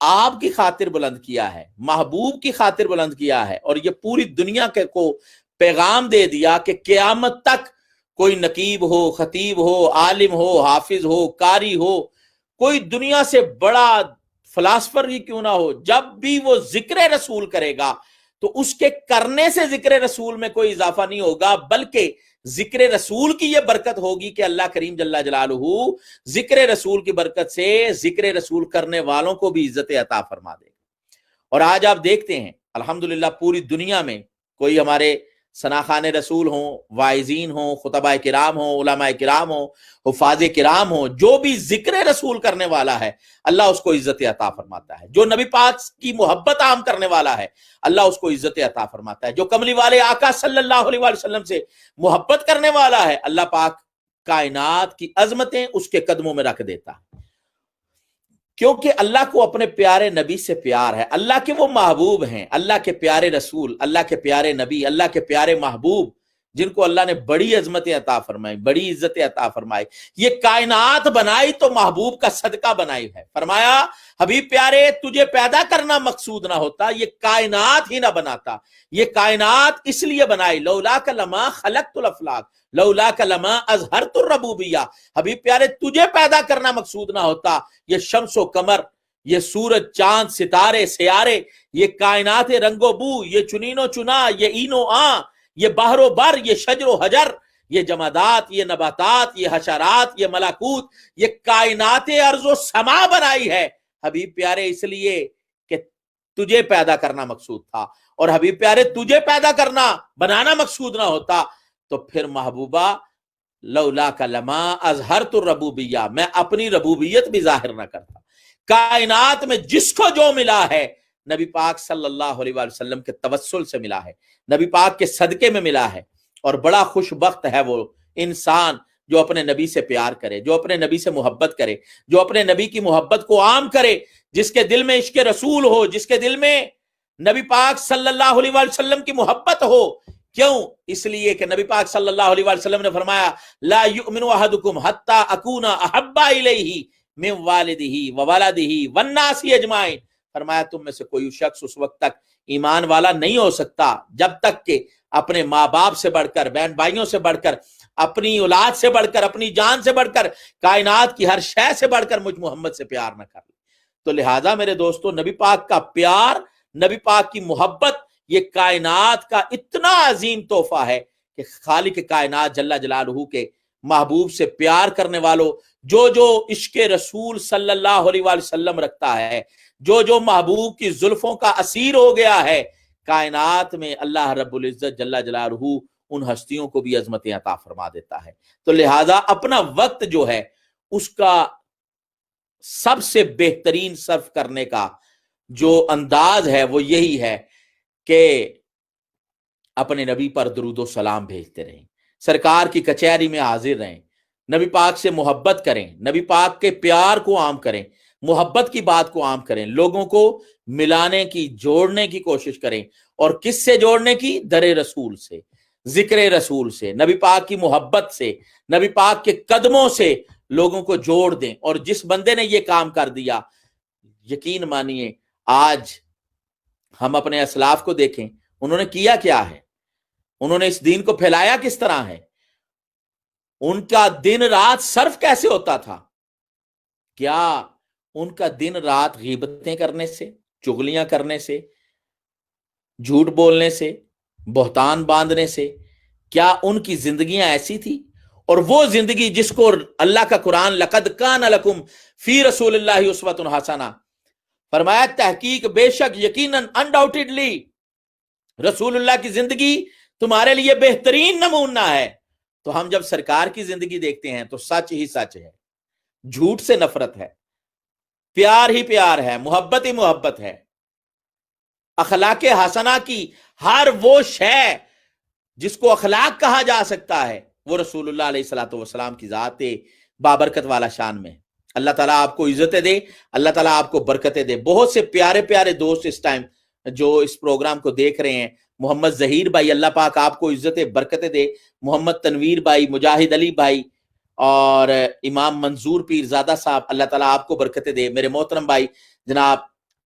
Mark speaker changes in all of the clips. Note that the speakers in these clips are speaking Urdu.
Speaker 1: آپ کی خاطر بلند کیا ہے، محبوب کی خاطر بلند کیا ہے، اور یہ پوری دنیا کے کو پیغام دے دیا کہ قیامت تک کوئی نقیب ہو، خطیب ہو، عالم ہو، حافظ ہو، قاری ہو، کوئی دنیا سے بڑا فلاسفر ہی کیوں نہ ہو، جب بھی وہ ذکر رسول کرے گا تو اس کے کرنے سے ذکر رسول میں کوئی اضافہ نہیں ہوگا، بلکہ ذکر رسول کی یہ برکت ہوگی کہ اللہ کریم جل جلالہ ذکر رسول کی برکت سے ذکر رسول کرنے والوں کو بھی عزت عطا فرما دے گا۔ اور آج آپ دیکھتے ہیں الحمدللہ پوری دنیا میں کوئی ہمارے ثناخان رسول ہوں، واعظین ہوں، خطبہ کرام ہوں، علماء کرام ہوں، حفاظ کرام ہوں، جو بھی ذکر رسول کرنے والا ہے اللہ اس کو عزت عطا فرماتا ہے، جو نبی پاک کی محبت عام کرنے والا ہے اللہ اس کو عزت عطا فرماتا ہے، جو کملی والے آقا صلی اللہ علیہ وآلہ وسلم سے محبت کرنے والا ہے اللہ پاک کائنات کی عظمتیں اس کے قدموں میں رکھ دیتا ہے، کیونکہ اللہ کو اپنے پیارے نبی سے پیار ہے، اللہ کے وہ محبوب ہیں، اللہ کے پیارے رسول، اللہ کے پیارے نبی، اللہ کے پیارے محبوب، جن کو اللہ نے بڑی عظمتیں عطا فرمائی، بڑی عزت عطا فرمائی، یہ کائنات بنائی تو محبوب کا صدقہ بنائی ہے۔ فرمایا حبیب پیارے تجھے پیدا کرنا مقصود نہ ہوتا یہ کائنات ہی نہ بناتا، یہ کائنات اس لیے بنائی، لولاک لما خلقت الافلاک لولاک لما اظہرت الربوبیہ، حبیب پیارے تجھے پیدا کرنا مقصود نہ ہوتا یہ شمس و قمر، یہ سورج، چاند، ستارے، سیارے، یہ کائنات رنگ و بو، یہ چنین و چنا، یہ این و آں، یہ بحر و بر، یہ شجر و حجر، یہ جمادات، یہ نباتات، یہ حشرات، یہ ملکوت، یہ کائنات ارض و سما بنائی ہے حبیب پیارے اس لیے کہ تجھے پیدا کرنا مقصود تھا، اور حبیب پیارے تجھے پیدا کرنا بنانا مقصود نہ ہوتا تو پھر محبوبہ لولاک لما اظہرت الربوبیہ میں اپنی ربوبیت بھی ظاہر نہ کرتا۔ کائنات میں جس کو جو ملا ہے نبی پاک صلی اللہ علیہ وآلہ وسلم کے توسل سے ملا ہے، نبی پاک کے صدقے میں ملا ہے، اور بڑا خوش بخت ہے وہ انسان جو اپنے نبی سے پیار کرے، جو اپنے نبی سے محبت کرے، جو اپنے نبی کی محبت کو عام کرے، جس کے دل میں عشق رسول ہو، جس کے دل میں نبی پاک صلی اللہ علیہ وآلہ وسلم کی محبت ہو۔ کیوں؟ اس لیے کہ نبی پاک صلی اللہ علیہ وآلہ وسلم نے فرمایا لا یؤمن احدکم حتی اکون احب الیہ من والدہ وولدہ والناس اجمعین، فرمایا تم میں سے کوئی شخص اس وقت تک ایمان والا نہیں ہو سکتا جب تک کہ اپنے ماں باپ سے بڑھ کر، بہن بھائیوں سے بڑھ کر، اپنی اولاد سے بڑھ کر، اپنی جان سے بڑھ کر، کائنات کی ہر شے سے بڑھ کر مجھ محمد سے پیار نہ کر لے۔ تو لہٰذا میرے دوستو نبی پاک کا پیار، نبی پاک کی محبت یہ کائنات کا اتنا عظیم تحفہ ہے کہ خالق کائنات جل جلالہ کے محبوب سے پیار کرنے والوں جو جو عشق رسول صلی اللہ علیہ وآلہ وسلم رکھتا ہے، جو جو محبوب کی زلفوں کا اسیر ہو گیا ہے، کائنات میں اللہ رب العزت جل جلالہ ان ہستیوں کو بھی عظمتیں عطا فرما دیتا ہے۔ تو لہٰذا اپنا وقت جو ہے اس کا سب سے بہترین صرف کرنے کا جو انداز ہے وہ یہی ہے کہ اپنے نبی پر درود و سلام بھیجتے رہیں، سرکار کی کچہری میں حاضر رہیں، نبی پاک سے محبت کریں، نبی پاک کے پیار کو عام کریں، محبت کی بات کو عام کریں، لوگوں کو ملانے کی، جوڑنے کی کوشش کریں، اور کس سے جوڑنے کی؟ در رسول سے، ذکر رسول سے، نبی پاک کی محبت سے، نبی پاک کے قدموں سے لوگوں کو جوڑ دیں۔ اور جس بندے نے یہ کام کر دیا یقین مانیے آج ہم اپنے اسلاف کو دیکھیں انہوں نے کیا کیا ہے، انہوں نے اس دین کو پھیلایا کس طرح ہے، ان کا دن رات صرف کیسے ہوتا تھا؟ کیا ان کا دن رات غیبتیں کرنے سے، چغلیاں کرنے سے، جھوٹ بولنے سے، بہتان باندھنے سے؟ کیا ان کی زندگیاں ایسی تھی؟ اور وہ زندگی جس کو اللہ کا قرآن لقد کان لکم فی رسول اللہ اسوۃ حسنہ، فرمایا تحقیق بے شک یقیناً انڈاؤٹیڈلی رسول اللہ کی زندگی تمہارے لیے بہترین نمونہ ہے۔ تو ہم جب سرکار کی زندگی دیکھتے ہیں تو سچ ہی سچ ہے، جھوٹ سے نفرت ہے، پیار ہی پیار ہے، محبت ہی محبت ہے، اخلاق حسنہ کی ہر وہ شے جس کو اخلاق کہا جا سکتا ہے وہ رسول اللہ علیہ الصلوۃ والسلام کی ذات بابرکت والا شان میں۔ اللہ تعالیٰ آپ کو عزتیں دے، اللہ تعالیٰ آپ کو برکتیں دے۔ بہت سے پیارے پیارے دوست اس ٹائم جو اس پروگرام کو دیکھ رہے ہیں، محمد ظہیر بھائی اللہ پاک آپ کو عزتیں برکتیں دے، محمد تنویر بھائی، مجاہد علی بھائی اور امام منظور پیر زادہ صاحب اللہ تعالیٰ آپ کو برکتیں دے، میرے محترم بھائی جناب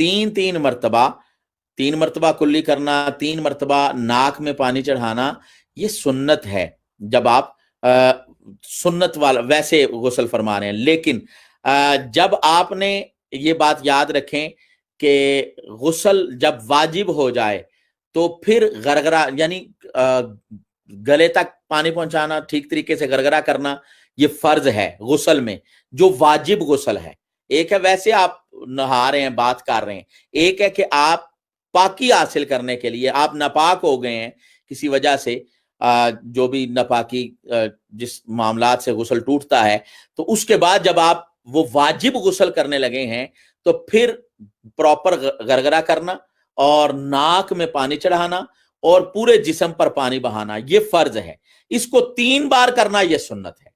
Speaker 1: تین مرتبہ کلی کرنا، 3 مرتبہ ناک میں پانی چڑھانا، یہ سنت ہے جب آپ سنت والا ویسے غسل فرما رہے ہیں. لیکن جب آپ نے یہ بات یاد رکھیں کہ غسل جب واجب ہو جائے تو پھر غرغرہ یعنی گلے تک پانی پہنچانا، ٹھیک طریقے سے غرغرہ کرنا، یہ فرض ہے غسل میں جو واجب غسل ہے. ایک ہے ویسے آپ نہا رہے ہیں، بات کر رہے ہیں، ایک ہے کہ آپ پاکی حاصل کرنے کے لیے آپ ناپاک ہو گئے ہیں کسی وجہ سے، جو بھی ناپاکی جس معاملات سے غسل ٹوٹتا ہے، تو اس کے بعد جب آپ وہ واجب غسل کرنے لگے ہیں تو پھر پراپر غرغرہ کرنا اور ناک میں پانی چڑھانا اور پورے جسم پر پانی بہانا، یہ فرض ہے. اس کو 3 بار کرنا یہ سنت ہے،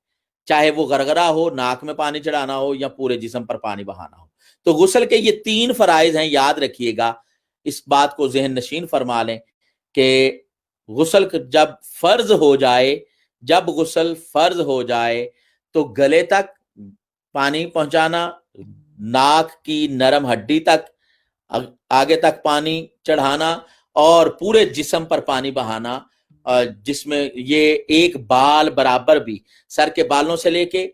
Speaker 1: چاہے وہ غرغرہ ہو، ناک میں پانی چڑھانا ہو یا پورے جسم پر پانی بہانا ہو. تو غسل کے یہ 3 فرائض ہیں، یاد رکھیے گا، اس بات کو ذہن نشین فرما لیں کہ غسل جب فرض ہو جائے تو گلے تک پانی پہنچانا، ناک کی نرم ہڈی تک آگے تک پانی چڑھانا اور پورے جسم پر پانی بہانا، جس میں یہ ایک بال برابر بھی، سر کے بالوں سے لے کے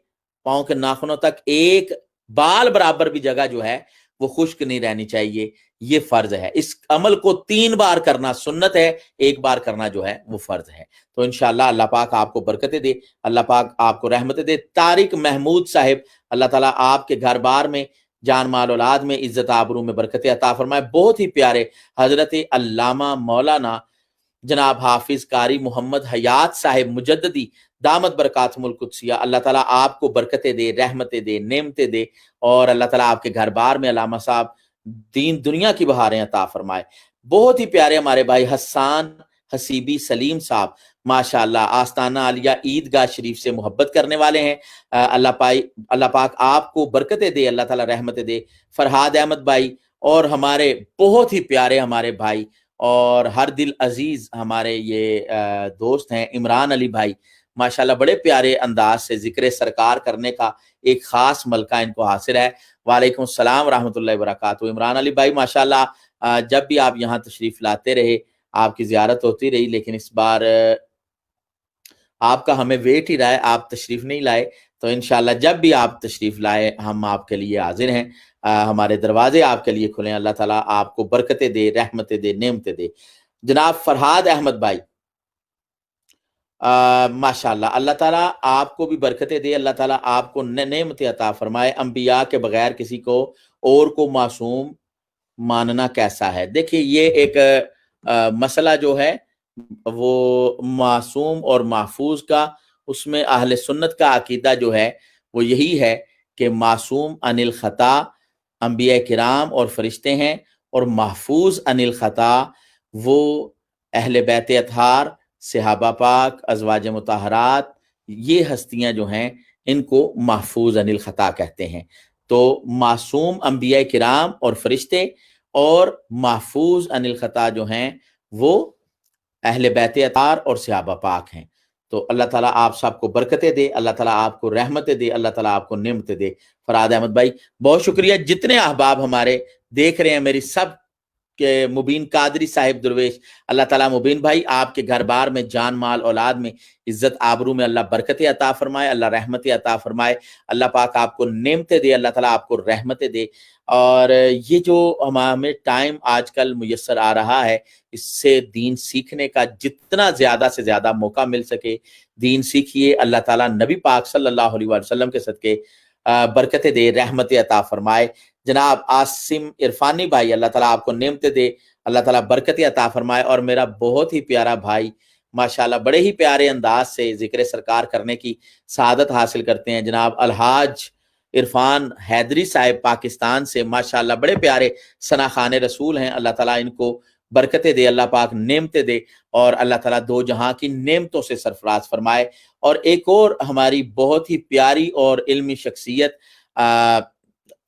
Speaker 1: پاؤں کے ناخنوں تک ایک بال برابر بھی جگہ جو ہے وہ خشک نہیں رہنی چاہیے، یہ فرض ہے. اس عمل کو 3 بار کرنا سنت ہے، 1 بار کرنا جو ہے وہ فرض ہے. تو انشاءاللہ اللہ پاک آپ کو برکتیں دے، اللہ پاک آپ کو رحمتیں دے. طارق محمود صاحب، اللہ تعالیٰ آپ کے گھر بار میں، جان مال اولاد میں، عزت آبرو میں برکتیں عطا فرمائے. بہت ہی پیارے حضرت علامہ مولانا جناب حافظ قاری محمد حیات صاحب مجددی دامت برکاتہم القدسیہ، اللہ تعالیٰ آپ کو برکتیں دے، رحمتیں دے، نعمتیں دے، اور اللہ تعالیٰ آپ کے گھر بار میں علامہ صاحب دین دنیا کی بہاریں عطا فرمائے. بہت ہی پیارے ہمارے بھائی حسان حسیبی سلیم صاحب، ماشاءاللہ آستانہ عالیہ عیدگاہ شریف سے محبت کرنے والے ہیں. اللہ پاک آپ کو برکتیں دے، اللہ تعالیٰ رحمتیں دے. فرحاد احمد بھائی اور ہمارے بہت ہی پیارے ہمارے بھائی اور ہر دل عزیز ہمارے یہ دوست ہیں عمران علی بھائی، ماشاءاللہ بڑے پیارے انداز سے ذکر سرکار کرنے کا ایک خاص ملکہ ان کو حاصل ہے. وعلیکم السلام ورحمۃ اللہ وبرکاتہ. عمران علی بھائی ماشاءاللہ جب بھی آپ یہاں تشریف لاتے رہے آپ کی زیارت ہوتی رہی، لیکن اس بار آپ کا ہمیں ویٹ ہی رہا ہے، آپ تشریف نہیں لائے. تو انشاءاللہ جب بھی آپ تشریف لائے ہم آپ کے لیے حاضر ہیں، ہمارے دروازے آپ کے لیے کھلے ہیں. اللہ تعالیٰ آپ کو برکتیں دے، رحمتیں دے، نعمتیں دے. جناب فرحاد احمد بھائی، ماشاءاللہ اللہ تعالیٰ آپ کو بھی برکتیں دے، اللہ تعالیٰ آپ کو نعمتیں عطا فرمائے. انبیاء کے بغیر کسی کو اور کو معصوم ماننا کیسا ہے؟ دیکھیے یہ ایک مسئلہ جو ہے وہ معصوم اور محفوظ کا، اس میں اہل سنت کا عقیدہ جو ہے وہ یہی ہے کہ معصوم عن الخطا انبیاء کرام اور فرشتے ہیں، اور محفوظ عن الخطا وہ اہل بیت اطہار، صحابہ پاک، ازواج مطہرات، یہ ہستیاں جو ہیں ان کو محفوظ عن الخطا کہتے ہیں. تو معصوم انبیاء کرام اور فرشتے اور محفوظ عن الخطا جو ہیں وہ اہل بیت اطہار اور صحابہ پاک ہیں. تو اللہ تعالیٰ آپ سب کو برکتیں دے، اللہ تعالیٰ آپ کو رحمتیں دے، اللہ تعالیٰ آپ کو نعمتیں دے. فرحاد احمد بھائی بہت شکریہ. جتنے احباب ہمارے دیکھ رہے ہیں میری سب کہ مبین قادری صاحب درویش، اللہ تعالیٰ مبین بھائی آپ کے گھر بار میں، جان مال اولاد میں، عزت آبرو میں اللہ برکتیں عطا فرمائے، اللہ رحمتیں عطا فرمائے. اللہ پاک آپ کو نعمتیں دے، اللہ تعالیٰ آپ کو رحمتیں دے. اور یہ جو ہمیں ٹائم آج کل میسر آ رہا ہے، اس سے دین سیکھنے کا جتنا زیادہ سے زیادہ موقع مل سکے دین سیکھیے. اللہ تعالیٰ نبی پاک صلی اللہ علیہ وسلم کے صدقے برکتیں دے، رحمتیں عطا فرمائے. جناب عاصم عرفانی بھائی، اللہ تعالیٰ آپ کو نعمتیں دے، اللہ تعالیٰ برکتیں عطا فرمائے. اور میرا بہت ہی پیارا بھائی ماشاءاللہ بڑے ہی پیارے انداز سے ذکر سرکار کرنے کی سعادت حاصل کرتے ہیں، جناب الحاج عرفان حیدری صاحب پاکستان سے، ماشاءاللہ بڑے پیارے ثنا خوان رسول ہیں. اللہ تعالیٰ ان کو برکتیں دے، اللہ پاک نعمتیں دے، اور اللہ تعالیٰ دو جہاں کی نعمتوں سے سرفراز فرمائے. اور ایک اور ہماری بہت ہی پیاری اور علمی شخصیت،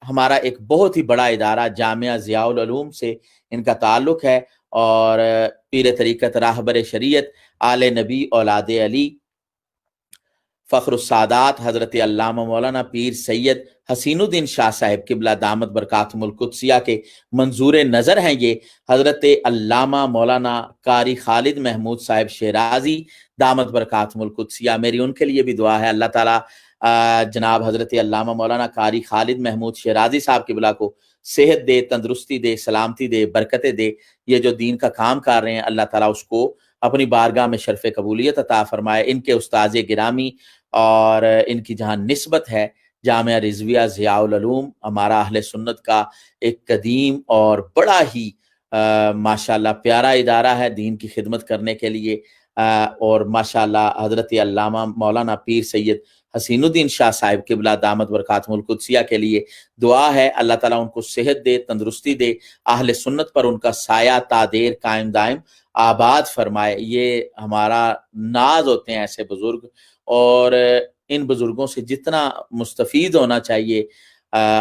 Speaker 1: ہمارا ایک بہت ہی بڑا ادارہ جامعہ ضیاء العلوم سے ان کا تعلق ہے، اور پیر طریقت راہبر شریعت آل نبی اولاد علی فخر السادات حضرت علامہ مولانا پیر سید حسین الدین شاہ صاحب قبلہ دامت برکاتہم القدسیہ کے منظور نظر ہیں یہ حضرت علامہ مولانا قاری خالد محمود صاحب شیرازی دامت برکاتہم القدسیہ۔ میری ان کے لیے بھی دعا ہے، اللہ تعالیٰ جناب حضرت علامہ مولانا قاری خالد محمود شیرازی صاحب قبلہ کو صحت دے، تندرستی دے، سلامتی دے، برکتیں دے۔ یہ جو دین کا کام کر رہے ہیں اللہ تعالیٰ اس کو اپنی بارگاہ میں شرف قبولیت عطا فرمائے۔ ان کے استاذ گرامی اور ان کی جہاں نسبت ہے جامعہ رضویہ ضیاء العلوم، ہمارا اہل سنت کا ایک قدیم اور بڑا ہی ماشاءاللہ پیارا ادارہ ہے دین کی خدمت کرنے کے لیے، اور ماشاءاللہ حضرت علامہ مولانا پیر سید حسین الدین شاہ صاحب قبلہ دامت برکاتہم القدسیہ کے لیے دعا ہے، اللہ تعالیٰ ان کو صحت دے، تندرستی دے، اہل سنت پر ان کا سایہ تادیر قائم دائم آباد فرمائے۔ یہ ہمارا ناز ہوتے ہیں ایسے بزرگ، اور ان بزرگوں سے جتنا مستفید ہونا چاہیے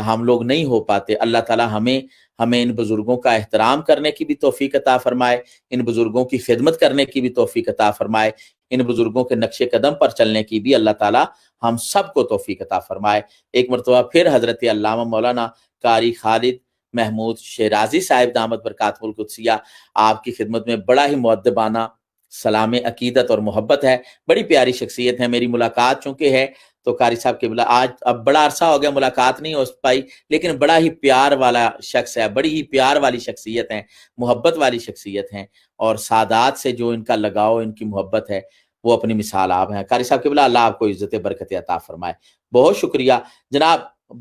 Speaker 1: ہم لوگ نہیں ہو پاتے۔ اللہ تعالیٰ ہمیں ان بزرگوں کا احترام کرنے کی بھی توفیق عطا فرمائے، ان بزرگوں کی خدمت کرنے کی بھی توفیق عطا فرمائے، ان بزرگوں کے نقش قدم پر چلنے کی بھی اللہ تعالیٰ ہم سب کو توفیق عطا فرمائے۔ ایک مرتبہ پھر حضرت علامہ مولانا قاری خالد محمود شیرازی صاحب دامت برکاتہم القدسیہ آپ کی خدمت میں بڑا ہی مؤدبانہ سلام عقیدت اور محبت ہے۔ بڑی پیاری شخصیت ہے، میری ملاقات چونکہ ہے تو قاری صاحب قبلہ آج اب بڑا عرصہ ہو گیا ملاقات نہیں ہو پائی، لیکن بڑا ہی پیار والا شخص ہے، بڑی ہی پیار والی شخصیت ہے، محبت والی شخصیت ہیں، اور سادات سے جو ان کا لگاؤ، ان کی محبت ہے وہ اپنی مثال آپ ہیں۔ قاری صاحب قبلہ اللہ آپ کو عزت برکت عطا فرمائے۔ بہت شکریہ جناب،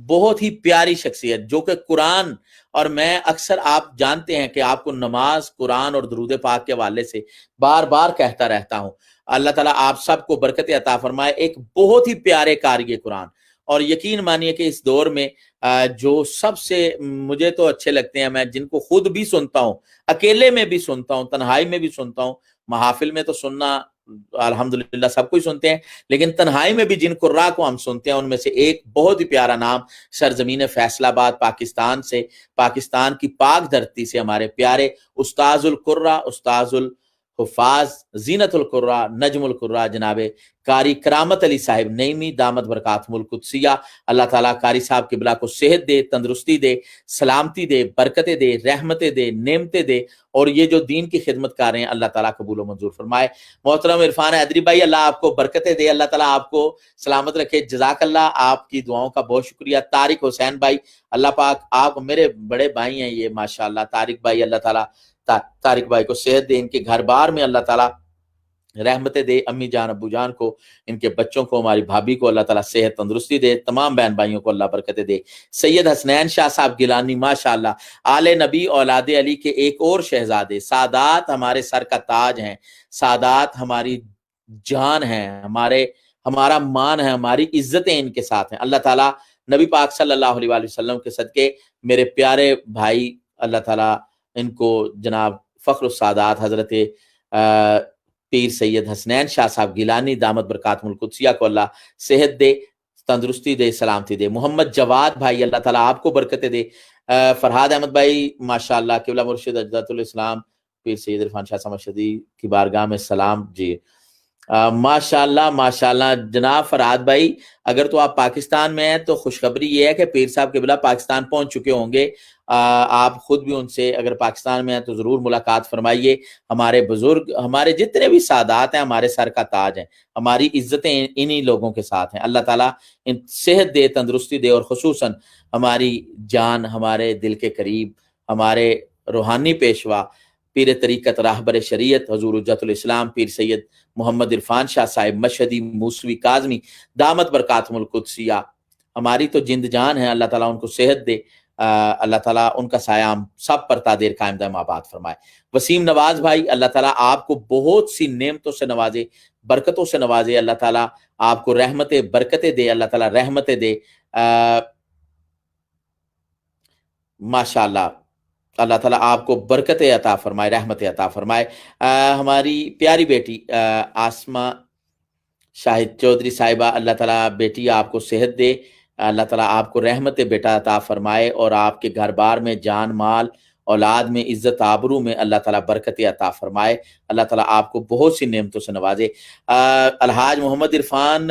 Speaker 1: بہت ہی پیاری شخصیت جو کہ قرآن، اور میں اکثر آپ جانتے ہیں کہ آپ کو نماز، قرآن اور درود پاک کے حوالے سے بار بار کہتا رہتا ہوں، اللہ تعالیٰ آپ سب کو برکت عطا فرمائے۔ ایک بہت ہی پیارے قاری قرآن، اور یقین مانیے کہ اس دور میں جو سب سے مجھے تو اچھے لگتے ہیں، میں جن کو خود بھی سنتا ہوں، اکیلے میں بھی سنتا ہوں، تنہائی میں بھی سنتا ہوں، محافل میں تو سننا الحمدللہ سب کوئی سنتے ہیں، لیکن تنہائی میں بھی جن قراء کو ہم سنتے ہیں ان میں سے ایک بہت ہی پیارا نام سرزمین فیصل آباد پاکستان سے، پاکستان کی پاک دھرتی سے ہمارے پیارے استاذ القراء، استاذ الحفاظ، زینت القراء، نجم القراء جناب قاری کرامت علی صاحب نعیمی دامت برکاتہم القدسیہ۔ اللہ تعالیٰ قاری صاحب قبلہ کو صحت دے، تندرستی دے، سلامتی دے، برکتیں دے، رحمتیں دے، نعمتیں دے، اور یہ جو دین کی خدمت کر رہے ہیں اللہ تعالیٰ قبول و منظور فرمائے۔ محترم عرفان حیدری بھائی، اللہ آپ کو برکتیں دے، اللہ تعالیٰ آپ کو سلامت رکھے، جزاک اللہ، آپ کی دعاؤں کا بہت شکریہ۔ طارق حسین بھائی، اللہ پاک آپ میرے بڑے بھائی ہیں یہ ماشاءاللہ، طارق بھائی، اللہ تعالیٰ طارق بھائی کو صحت دے، ان کے گھر بار میں اللہ تعالیٰ رحمتیں دے، امی جان ابو جان کو، ان کے بچوں کو، ہماری بھابھی کو اللہ تعالیٰ صحت تندرستی دے، تمام بہن بھائیوں کو اللہ برکتیں دے۔ سید حسنین شاہ صاحب گیلانی ماشاءاللہ آل نبی اولاد علی کے ایک اور شہزادے، سادات ہمارے سر کا تاج ہیں، سادات ہماری جان ہیں، ہمارا مان ہے، ہماری عزتیں ان کے ساتھ ہیں۔ اللہ تعالیٰ نبی پاک صلی اللہ علیہ وآلہ وسلم کے صدقے میرے پیارے بھائی اللہ تعالیٰ ان کو جناب فخر السادات حضرت پیر سید حسنین شاہ صاحب گیلانی دامت برکاتہم القدسیہ کو اللہ صحت دے، تندرستی دے، سلامتی دے۔ محمد جواد بھائی، اللہ تعالیٰ آپ کو برکتیں دے۔ فرحاد احمد بھائی ماشاءاللہ قبلہ مرشد اجداد الاسلام پیر سید عرفان شاہ صاحب مشہدی کی بارگاہ میں سلام۔ جی ماشاءاللہ ماشاءاللہ جناب فرحاد بھائی، اگر تو آپ پاکستان میں ہیں تو خوشخبری یہ ہے کہ پیر صاحب قبلہ پاکستان پہنچ چکے ہوں گے، آپ خود بھی ان سے اگر پاکستان میں ہیں تو ضرور ملاقات فرمائیے۔ ہمارے بزرگ، ہمارے جتنے بھی سادات ہیں ہمارے سر کا تاج ہیں، ہماری عزتیں انہی لوگوں کے ساتھ ہیں۔ اللہ تعالیٰ ان صحت دے، تندرستی دے، اور خصوصاً ہماری جان، ہمارے دل کے قریب، ہمارے روحانی پیشوا پیر طریقت راہبر شریعت حضور حجت الاسلام پیر سید محمد عرفان شاہ صاحب مشہدی موسوی کاظمی دامت برکاتہم القدسیہ ہماری تو جند جان ہے، اللہ تعالیٰ ان کو صحت دے، اللہ تعالیٰ ان کا سایہ ہم سب پر تادیر قائم دائم آباد فرمائے۔ وسیم نواز بھائی، اللہ تعالیٰ آپ کو بہت سی نعمتوں سے نوازے، برکتوں سے نوازے، اللہ تعالیٰ آپ کو رحمتیں برکتیں دے، اللہ تعالیٰ رحمتیں دے، ماشاءاللہ اللہ تعالیٰ آپ کو برکت عطا فرمائے، رحمت عطا فرمائے۔ ہماری پیاری بیٹی آسمہ شاہد چودھری صاحبہ، اللہ تعالیٰ بیٹی آپ کو صحت دے، اللہ تعالیٰ آپ کو رحمت بیٹا عطا فرمائے، اور آپ کے گھر بار میں جان مال اولاد میں عزت آبرو میں اللہ تعالیٰ برکت عطا فرمائے، اللہ تعالیٰ آپ کو بہت سی نعمتوں سے نوازے۔ الحاج محمد عرفان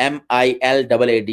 Speaker 1: MILAAD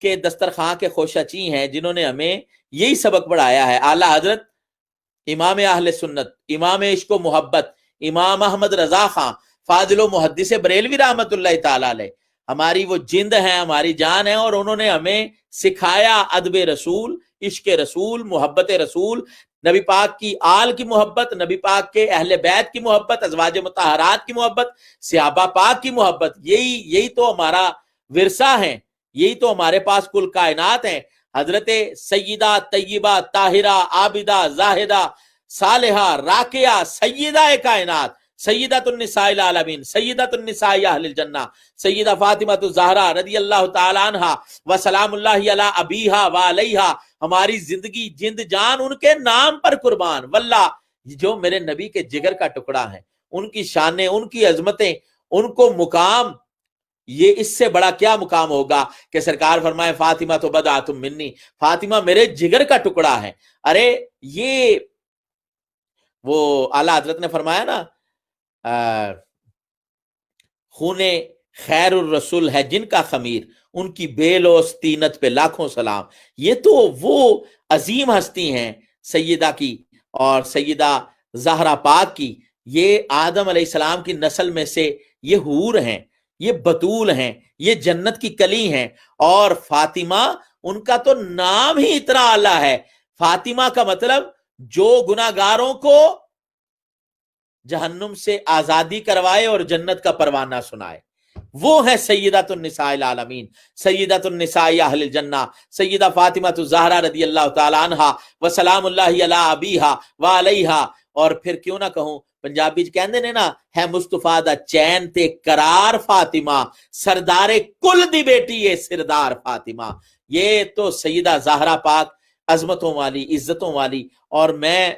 Speaker 1: کے دسترخوان کے خوشچی ہیں جنہوں نے ہمیں یہی سبق پڑھایا ہے. اعلیٰ حضرت امام اہل سنت، امام عشق و محبت، امام احمد رضا خان فاضل و محدث بریلوی رحمت اللہ تعالی علیہ ہماری وہ جند ہیں، ہماری جان ہے، اور انہوں نے ہمیں سکھایا ادب رسول، عشق رسول، محبت رسول، نبی پاک کی آل کی محبت، نبی پاک کے اہل بیت کی محبت، ازواج مطہرات کی محبت، صحابہ پاک کی محبت. یہی تو ہمارا ورثہ ہے، یہی تو ہمارے پاس کل کائنات ہیں. حضرت سیدہ طیبہ طاہرہ عابدہ زاہدہ صالحہ راکعہ سیدہ کائنات، سیدۃ النساء العالمین، سیدۃ النساء اہل الجنہ، سیدہ فاطمہ الزہرا رضی اللہ تعالی عنہا وسلام اللہ علی ابیہا وعلیہا، ہماری زندگی جند جان ان کے نام پر قربان. واللہ جو میرے نبی کے جگر کا ٹکڑا ہے، ان کی شانیں، ان کی عظمتیں، ان کو مقام، یہ اس سے بڑا کیا مقام ہوگا کہ سرکار فرمائے فاطمہ تو بدعۃ منی، فاطمہ میرے جگر کا ٹکڑا ہے. ارے یہ وہ اعلیٰ حضرت نے فرمایا نا خون خیر الرسول ہے جن کا خمیر، ان کی بیلوس تینت پہ لاکھوں سلام. یہ تو وہ عظیم ہستی ہیں سیدہ کی اور سیدہ زہرا پاک کی. یہ آدم علیہ السلام کی نسل میں سے یہ حور ہیں، یہ بطول ہیں، یہ جنت کی کلی ہیں. اور فاطمہ ان کا تو نام ہی اتنا اعلیٰ ہے. فاطمہ کا مطلب جو گناہگاروں کو جہنم سے آزادی کروائے اور جنت کا پروانہ سنائے، وہ ہے سیدۃ النساء العالمین، سیدۃ النساء اہل الجنہ، سیدہ فاطمہ الزہرا رضی اللہ تعالی عنہا وسلام اللہ علی ابیہا وعلیہا. اور پھر کیوں نہ کہوں، پنجابی کہندے نے نا ہے مصطفیٰ دا چین تے قرار فاطمہ، سردار کل دی بیٹی ہے سردار فاطمہ. یہ تو سیدہ زہرا پاک عظمتوں والی، عزتوں والی. اور میں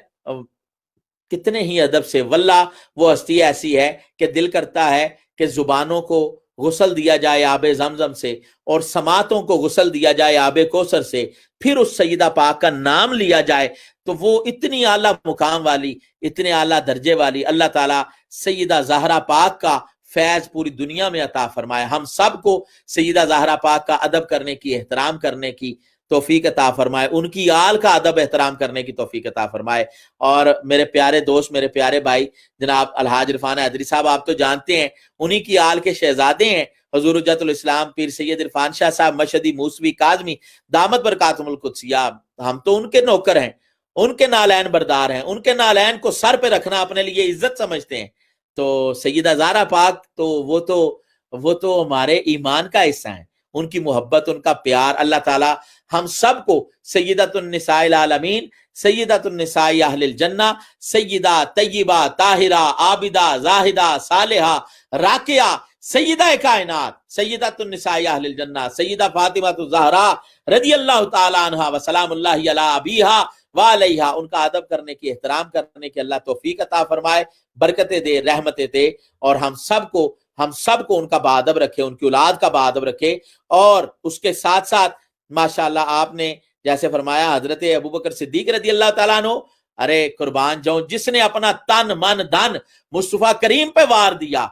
Speaker 1: کتنے ہی ادب سے، واللہ وہ ہستی ایسی ہے کہ دل کرتا ہے کہ زبانوں کو غسل دیا جائے آب زمزم سے، اور سماعتوں کو غسل دیا جائے آب کوثر سے، پھر اس سیدہ پاک کا نام لیا جائے. تو وہ اتنی اعلیٰ مقام والی، اتنے اعلیٰ درجے والی، اللہ تعالیٰ سیدہ زہرا پاک کا فیض پوری دنیا میں عطا فرمائے. ہم سب کو سیدہ زہرا پاک کا ادب کرنے کی، احترام کرنے کی توفیق عطا فرمائے، ان کی آل کا ادب احترام کرنے کی توفیق عطا فرمائے. اور میرے پیارے دوست، میرے پیارے بھائی جناب الحاج عرفان حیدری صاحب، آپ تو جانتے ہیں انہی کی آل کے شہزادے ہیں حضور حجت الاسلام پیر سید عرفان شاہ صاحب مشہدی موسوی کاظمی دامت برکاتہم القدسیہ. ہم تو ان کے نوکر ہیں، ان کے نالین بردار ہیں، ان کے نالین کو سر پہ رکھنا اپنے لیے عزت سمجھتے ہیں. تو سیدہ زہرا پاک تو وہ تو ہمارے ایمان کا حصہ ہیں. ان کی محبت، ان کا پیار، اللہ تعالیٰ ہم سب کو سیدۃ النساء العالمین، سیدۃ النساء اہل الجنہ، سیدہ طیبہ طاہرہ عابدہ زاہدہ صالحہ راکعہ سیدہ کائنات، سیدۃ النساء اہل الجنہ، سیدہ فاطمہ الزہرا رضی اللہ تعالی عنہا وسلام اللہ علی ابیہا وعلیہا، ان کا ادب کرنے کی، احترام کرنے کی اللہ توفیق عطا فرمائے، برکتیں دے، رحمتیں دے، اور ہم سب کو ان کا باادب رکھے، ان کی اولاد کا باادب رکھے. اور اس کے ساتھ ساتھ ماشاءاللہ آپ نے جیسے فرمایا حضرت ابوبکر صدیق رضی اللہ تعالیٰ عنہ، ارے قربان جاؤں، جس نے اپنا تن من دھن مصطفیٰ کریم پہ وار دیا،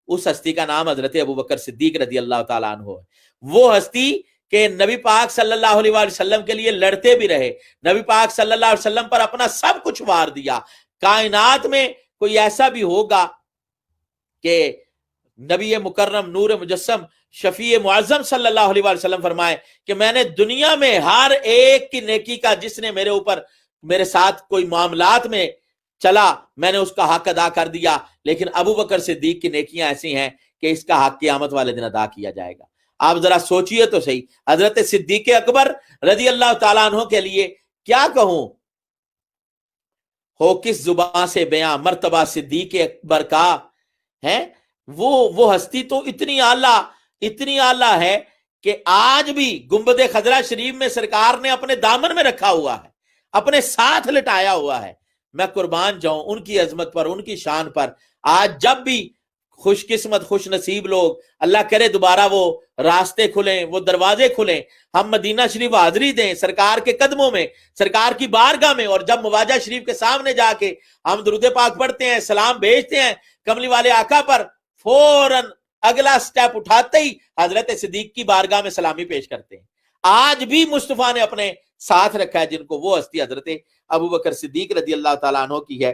Speaker 1: اس ہستی کا نام حضرت ابوبکر صدیق رضی اللہ تعالیٰ عنہ ہے. وہ ہستی کہ نبی پاک صلی اللہ علیہ وسلم کے لیے لڑتے بھی رہے، نبی پاک صلی اللہ علیہ وسلم پر اپنا سب کچھ وار دیا. کائنات میں کوئی ایسا بھی ہوگا کہ نبی مکرم نور مجسم شفیع معظم صلی اللہ علیہ وسلم فرمائے کہ میں نے دنیا میں ہر ایک کی نیکی کا، جس نے میرے اوپر میرے ساتھ کوئی معاملات میں چلا، میں نے اس کا حق ادا کر دیا، لیکن ابو بکر صدیق کی نیکیاں ایسی ہیں کہ اس کا حق قیامت والے دن ادا کیا جائے گا. آپ ذرا سوچئے تو صحیح، حضرت صدیق اکبر رضی اللہ تعالیٰ عنہ کے لیے کیا کہوں، ہو کس زبان سے بیاں مرتبہ صدیق اکبر کا ہے. وہ ہستی تو اتنی اعلیٰ ہے کہ آج بھی گنبد خضرا شریف میں سرکار نے اپنے دامن میں رکھا ہوا ہے، اپنے ساتھ لٹایا ہوا ہے. میں قربان جاؤں ان کی عظمت پر، ان کی شان پر. آج جب بھی خوش قسمت، خوش نصیب لوگ، اللہ کرے دوبارہ وہ راستے کھلیں، وہ دروازے کھلیں، ہم مدینہ شریف حاضری دیں سرکار کے قدموں میں، سرکار کی بارگاہ میں، اور جب مواجہ شریف کے سامنے جا کے ہم درود پاک پڑھتے ہیں، سلام بھیجتے ہیں کملی والے آقا پر، فوراً اگلا سٹیپ اٹھاتے ہی حضرت صدیق کی بارگاہ میں سلامی پیش کرتے ہیں. آج بھی مصطفیٰ نے اپنے ساتھ رکھا ہے جن کو، وہ ہستی حضرت ابو بکر صدیق رضی اللہ تعالیٰ عنہ کی ہے۔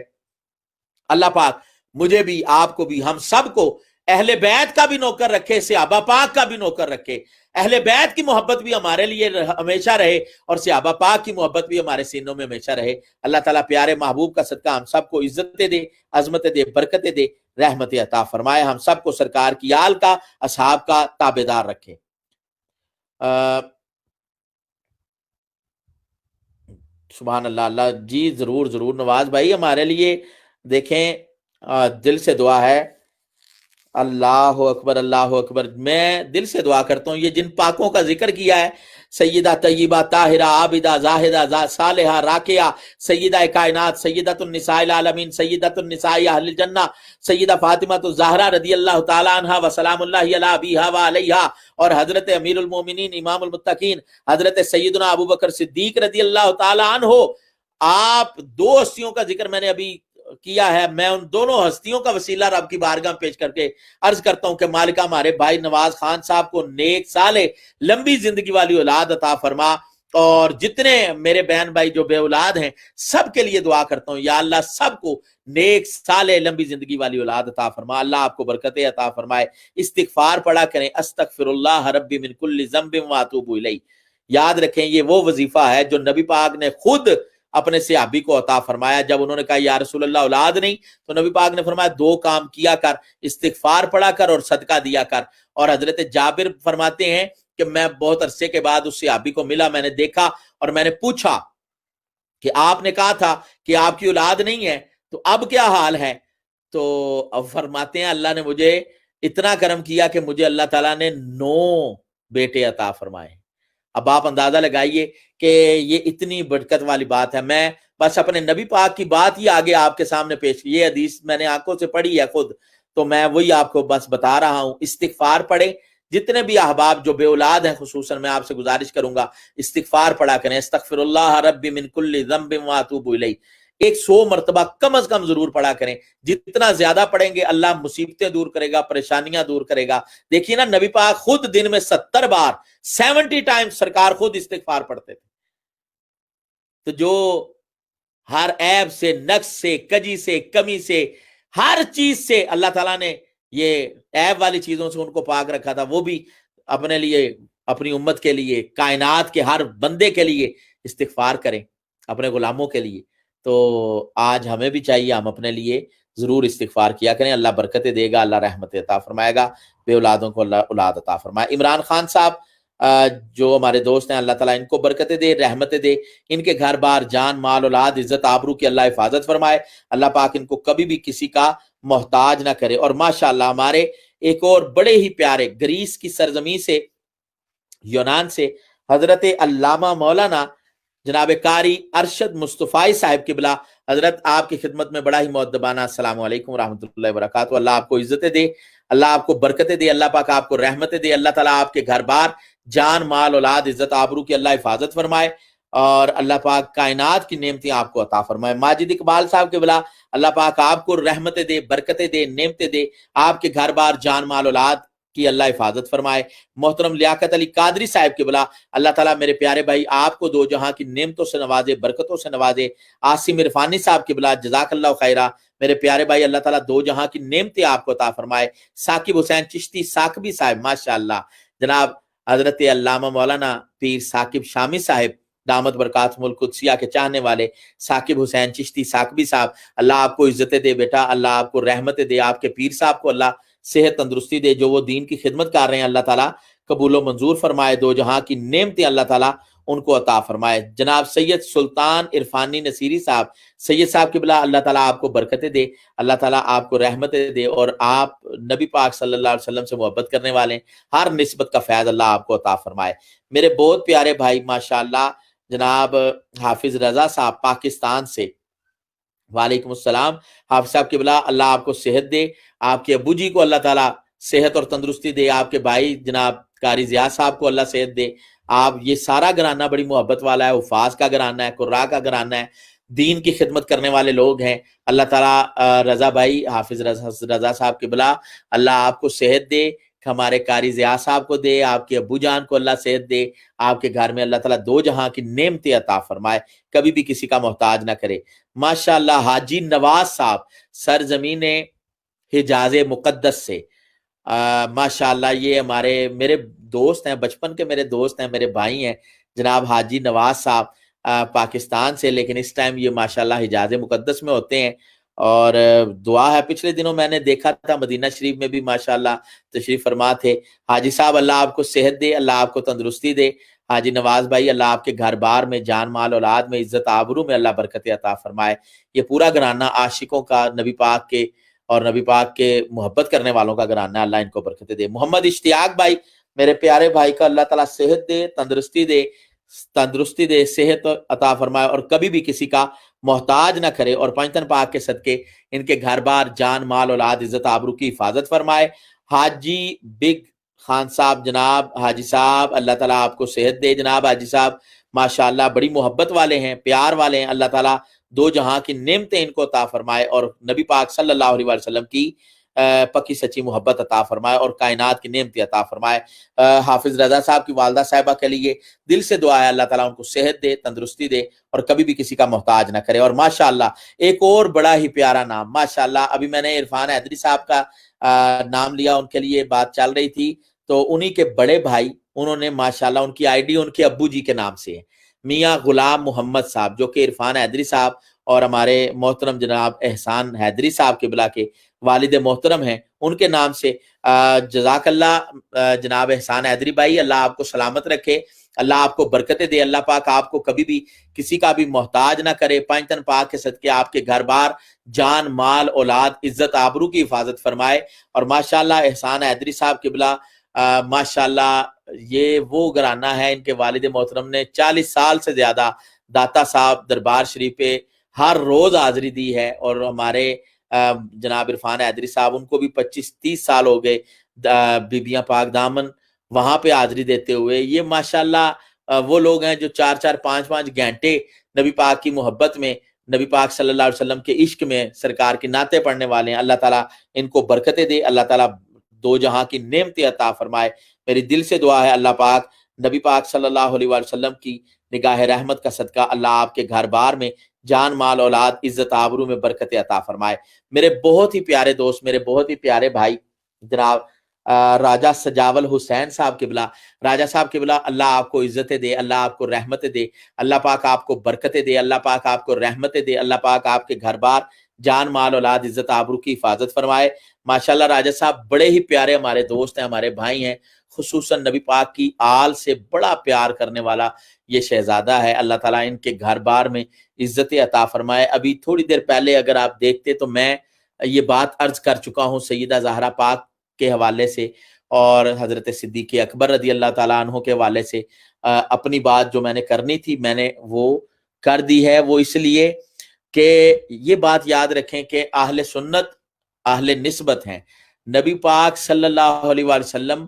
Speaker 1: اللہ پاک مجھے بھی، آپ کو بھی، ہم سب کو اہل بیت کا بھی نوکر رکھے، صحابہ پاک کا بھی نوکر رکھے، اہل بیت کی محبت بھی ہمارے لیے ہمیشہ رہے اور صحابہ پاک کی محبت بھی ہمارے سینوں میں ہمیشہ رہے۔ اللہ تعالیٰ پیارے محبوب کا صدقہ ہم سب کو عزتیں دے، عظمتیں دے، برکتیں دے، رحمت عطا فرمائے، ہم سب کو سرکار کی آل کا، اصحاب کا تابعدار رکھے۔ سبحان اللہ، اللہ جی ضرور ضرور نواز بھائی، ہمارے لیے دیکھیں دل سے دعا ہے۔ اللہ اکبر، اللہ اکبر، میں دل سے دعا کرتا ہوں، یہ جن پاکوں کا ذکر کیا ہے، سیدہ طیبہ طاہرہ عابدہ زاہدہ صالحہ راکعہ، سیدہ کائنات، سیدۃ النساء العالمین، سیدۃ النساء اہل الجنہ، سیدہ فاطمہ الزہرا رضی اللہ تعالی عنہا وسلام اللہ علی ابیہا وعلیہا، اور حضرت امیر المومنین امام المتقین حضرت سیدنا ابو بکر صدیق رضی اللہ تعالی عنہ۔ آپ دو ہستیوں کا ذکر میں نے ابھی کیا ہے، میں ان دونوں ہستیوں کا وسیلہ رب کی بارگاہ پیش کر کے عرض کرتا ہوں کہ مالکہ ہمارے بھائی نواز خان صاحب کو نیک صالح لمبی زندگی والی اولاد عطا فرما، اور جتنے میرے بہن بھائی جو بے اولاد ہیں سب کے لیے دعا کرتا ہوں، یا اللہ سب کو نیک صالح لمبی زندگی والی اولاد عطا فرما، اللہ آپ کو برکتیں عطا فرمائے۔ استغفار پڑھا کریں، استغفر اللہ ربی من کل ذنب واتوب الیہ، یاد رکھیں یہ وہ وظیفہ ہے جو نبی پاک نے خود اپنے صحابی کو عطا فرمایا۔ جب انہوں نے کہا یا رسول اللہ اولاد نہیں، تو نبی پاک نے فرمایا دو کام کیا کر، استغفار پڑھا کر اور صدقہ دیا کر۔ اور حضرت جابر فرماتے ہیں کہ میں بہت عرصے کے بعد اس صحابی کو ملا، میں نے دیکھا اور میں نے پوچھا کہ آپ نے کہا تھا کہ آپ کی اولاد نہیں ہے، تو اب کیا حال ہے؟ تو اب فرماتے ہیں اللہ نے مجھے اتنا کرم کیا کہ مجھے اللہ تعالیٰ نے 9 بیٹے عطا فرمائے۔ اب آپ اندازہ لگائیے کہ یہ اتنی برکت والی بات ہے۔ میں بس اپنے نبی پاک کی بات ہی آگے آپ کے سامنے پیش کی، یہ حدیث میں نے آنکھوں سے پڑھی ہے خود، تو میں وہی آپ کو بس بتا رہا ہوں۔ استغفار پڑھیں، جتنے بھی احباب جو بے اولاد ہیں خصوصاً میں آپ سے گزارش کروں گا استغفار پڑھا کریں، استغفر اللہ ربی من کل ذنب واتوب الیہ، 100 مرتبہ کم از کم ضرور پڑھا کریں۔ جتنا زیادہ پڑھیں گے اللہ مصیبتیں دور کرے گا، پریشانیاں دور کرے گا۔ دیکھیے نا نبی پاک خود دن میں 70 بار 70 ٹائم سرکار خود استغفار پڑھتے تھے۔ تو جو ہر عیب سے، نقص سے، کجی سے، کمی سے، ہر چیز سے اللہ تعالیٰ نے یہ عیب والی چیزوں سے ان کو پاک رکھا تھا، وہ بھی اپنے لیے، اپنی امت کے لیے، کائنات کے ہر بندے کے لیے استغفار کریں، اپنے غلاموں کے لیے۔ تو آج ہمیں بھی چاہیے ہم اپنے لیے ضرور استغفار کیا کریں، اللہ برکتیں دے گا، اللہ رحمت عطا فرمائے گا، بے اولادوں کو اللہ اولاد عطا فرمائے۔ عمران خان صاحب جو ہمارے دوست ہیں، اللہ تعالیٰ ان کو برکتیں دے، رحمتیں دے، ان کے گھر بار، جان مال، اولاد، عزت آبرو کی اللہ حفاظت فرمائے، اللہ پاک ان کو کبھی بھی کسی کا محتاج نہ کرے۔ اور ماشاءاللہ ہمارے ایک اور بڑے ہی پیارے گریس کی سرزمین سے، یونان سے، حضرت علامہ مولانا جناب قاری ارشد مصطفی صاحب قبلہ، حضرت آپ کی خدمت میں بڑا ہی مؤدبانہ السلام علیکم ورحمۃ اللہ وبرکاتہ۔ اللہ آپ کو عزتیں دے، اللہ آپ کو برکتیں دے، اللہ پاک آپ کو رحمتیں دے، اللہ تعالیٰ آپ کے گھر بار، جان مال، اولاد، عزت آبرو کی اللہ حفاظت فرمائے، اور اللہ پاک کائنات کی نعمتیں آپ کو عطا فرمائے۔ ماجد اقبال صاحب کے بلا اللہ پاک آپ کو رحمتیں دے، برکتیں دے، نعمتیں دے، آپ کے گھر بار، جان مال، اولاد کی اللہ حفاظت فرمائے۔ محترم لیاقت علی قادری صاحب کے بلا اللہ تعالیٰ میرے پیارے بھائی آپ کو دو جہاں کی نعمتوں سے نوازے، برکتوں سے نوازے۔ عاصم عرفانی صاحب کے بلا جزاک اللہ خیرہ، میرے پیارے بھائی اللہ تعالیٰ دو جہاں کی نعمتیں آپ کو عطا فرمائے۔ ثاقب حسین چشتی ثاقبی صاحب، ماشاءاللہ جناب حضرت علامہ مولانا پیر ثاقب شامی صاحب دامت برکاتہم القدسیہ کے چاہنے والے ثاقب حسین چشتی ثاقبی صاحب، اللہ آپ کو عزتیں دے بیٹا، اللہ آپ کو رحمتیں دے، آپ کے پیر صاحب کو اللہ صحت تندرستی دے، جو وہ دین کی خدمت کر رہے ہیں اللہ تعالیٰ قبول و منظور فرمائے، دو جہاں کی نعمتیں اللہ تعالیٰ ان کو عطا فرمائے۔ جناب سید سلطان عرفانی نصیری صاحب، سید صاحب کے بلا اللہ تعالیٰ آپ کو برکتیں دے، اللہ تعالیٰ آپ کو رحمتیں دے، اور آپ نبی پاک صلی اللہ علیہ وسلم سے محبت کرنے والے ہیں، ہر نسبت کا فیض اللہ آپ کو عطا فرمائے۔ میرے بہت پیارے بھائی ماشاءاللہ جناب حافظ رضا صاحب پاکستان سے، وعلیکم السلام حافظ صاحب کے بلا اللہ آپ کو صحت دے، آپ کے ابو جی کو اللہ تعالیٰ صحت اور تندرستی دے، آپ کے بھائی جناب قاری ضیاء صاحب کو اللہ صحت دے۔ آپ یہ سارا گھرانہ بڑی محبت والا ہے، حفاظ کا گھرانہ ہے، قراء کا گھرانہ ہے، دین کی خدمت کرنے والے لوگ ہیں۔ اللہ تعالیٰ رضا بھائی حافظ رضا صاحب کے بلا اللہ آپ کو صحت دے، ہمارے قاری ضیاء صاحب کو دے، آپ کے ابو جان کو اللہ صحت دے، آپ کے گھر میں اللہ تعالیٰ دو جہاں کی نعمتیں عطا فرمائے، کبھی بھی کسی کا محتاج نہ کرے۔ ماشاءاللہ حاجی نواز صاحب سرزمین حجاز مقدس سے، ماشاءاللہ یہ میرے دوست ہیں، بچپن کے میرے دوست ہیں، میرے بھائی ہیں جناب حاجی نواز صاحب، پاکستان سے، لیکن اس ٹائم یہ ماشاءاللہ حجاز مقدس میں ہوتے ہیں۔ اور دعا ہے، پچھلے دنوں میں نے دیکھا تھا مدینہ شریف میں بھی ماشاءاللہ تشریف فرما تھے۔ حاجی صاحب اللہ آپ کو صحت دے، اللہ آپ کو تندرستی دے۔ حاجی نواز بھائی اللہ آپ کے گھر بار میں، جان مال اولاد میں، عزت آبرو میں اللہ برکت عطا فرمائے۔ یہ پورا گھرانہ عاشقوں کا، نبی پاک کے اور نبی پاک کے محبت کرنے والوں کا گھرانہ، اللہ ان کو برکت دے۔ محمد اشتیاق بھائی میرے پیارے بھائی کا اللہ تعالیٰ صحت دے، تندرستی دے، صحت عطا فرمائے، اور کبھی بھی کسی کا محتاج نہ کرے، اور پنجتن پاک کے صدقے ان کے گھر بار، جان مال اولاد، عزت آبرو کی حفاظت فرمائے۔ حاجی بگ خان صاحب جناب، حاجی صاحب اللہ تعالیٰ آپ کو صحت دے جناب۔ حاجی صاحب ماشاءاللہ بڑی محبت والے ہیں، پیار والے ہیں، اللہ تعالیٰ دو جہاں کی نعمتیں ان کو عطا فرمائے، اور نبی پاک صلی اللہ علیہ وسلم کی پکی سچی محبت عطا فرمائے، اور کائنات کی نعمتیں عطا فرمائے۔ حافظ رضا صاحب کی والدہ صاحبہ کے لیے دل سے دعا ہے، اللہ تعالیٰ ان کو صحت دے، تندرستی دے، اور کبھی بھی کسی کا محتاج نہ کرے۔ اور ماشاءاللہ ایک اور بڑا ہی پیارا نام، ماشاءاللہ ابھی میں نے عرفان حیدری صاحب کا نام لیا، ان کے لیے بات چل رہی تھی، تو انہی کے بڑے بھائی، انہوں نے ماشاءاللہ ان کی آئی ڈی ان کے ابو جی کے نام سے ہے، میاں غلام محمد صاحب، جو کہ عرفان حیدری صاحب اور ہمارے محترم جناب احسان حیدری صاحب کے بلا کے والد محترم ہیں، ان کے نام سے۔ جزاک اللہ جناب احسان حیدری بھائی، اللہ آپ کو سلامت رکھے، اللہ آپ کو برکتیں دے، اللہ پاک آپ کو کبھی بھی کسی کا بھی محتاج نہ کرے، پنجتن پاک کے صدقے آپ کے گھر بار، جان مال اولاد، عزت آبرو کی حفاظت فرمائے۔ اور ماشاءاللہ احسان حیدری صاحب کے بلا ماشاءاللہ یہ وہ گھرانہ ہے، ان کے والد محترم نے 40 سال سے زیادہ داتا صاحب دربار شریف پہ ہر روز حاضری دی ہے، اور ہمارے جناب عرفان حیدری صاحب، ان کو بھی 25-30 سال ہو گئے بیبیاں پاک دامن وہاں پہ حاضری دیتے ہوئے۔ یہ ماشاءاللہ وہ لوگ ہیں جو 4-4 5-5 گھنٹے نبی پاک کی محبت میں، نبی پاک صلی اللہ علیہ وسلم کے عشق میں سرکار کی نعتیں پڑھنے والے ہیں۔ اللہ تعالیٰ ان کو برکتیں دے، اللہ تعالیٰ دو جہاں کی نعمتیں عطا فرمائے۔ میری دل سے دعا ہے، اللہ پاک نبی پاک صلی اللہ علیہ وسلم کی نگاہ رحمت کا صدقہ اللہ آپ کے گھر بار میں، جان مال اولاد، عزت آبرو میں برکت عطا فرمائے۔ میرے بہت ہی پیارے دوست، میرے بہت ہی پیارے بھائی جناب راجہ سجاول حسین صاحب قبلہ، راجہ صاحب قبلہ، اللہ آپ کو عزتیں دے، اللہ آپ کو رحمتیں دے، اللہ پاک آپ کو برکتیں دے، اللہ پاک آپ کو رحمتیں دے، اللہ پاک آپ کے گھر بار، جان مال اولاد، عزت آبرو کی حفاظت فرمائے۔ ماشاءاللہ راجہ صاحب بڑے ہی پیارے ہمارے دوست ہیں، ہمارے بھائی ہیں، خصوصاً نبی پاک کی آل سے بڑا پیار کرنے والا یہ شہزادہ ہے۔ اللہ تعالیٰ ان کے گھر بار میں عزت عطا فرمائے۔ ابھی تھوڑی دیر پہلے اگر آپ دیکھتے تو میں یہ بات عرض کر چکا ہوں سیدہ زہرا پاک کے حوالے سے، اور حضرت صدیق اکبر رضی اللہ تعالیٰ عنہ کے حوالے سے اپنی بات جو میں نے کرنی تھی میں نے وہ کر دی ہے۔ وہ اس لیے کہ یہ بات یاد رکھیں کہ اہل سنت اہل نسبت ہیں، نبی پاک صلی اللہ علیہ وسلم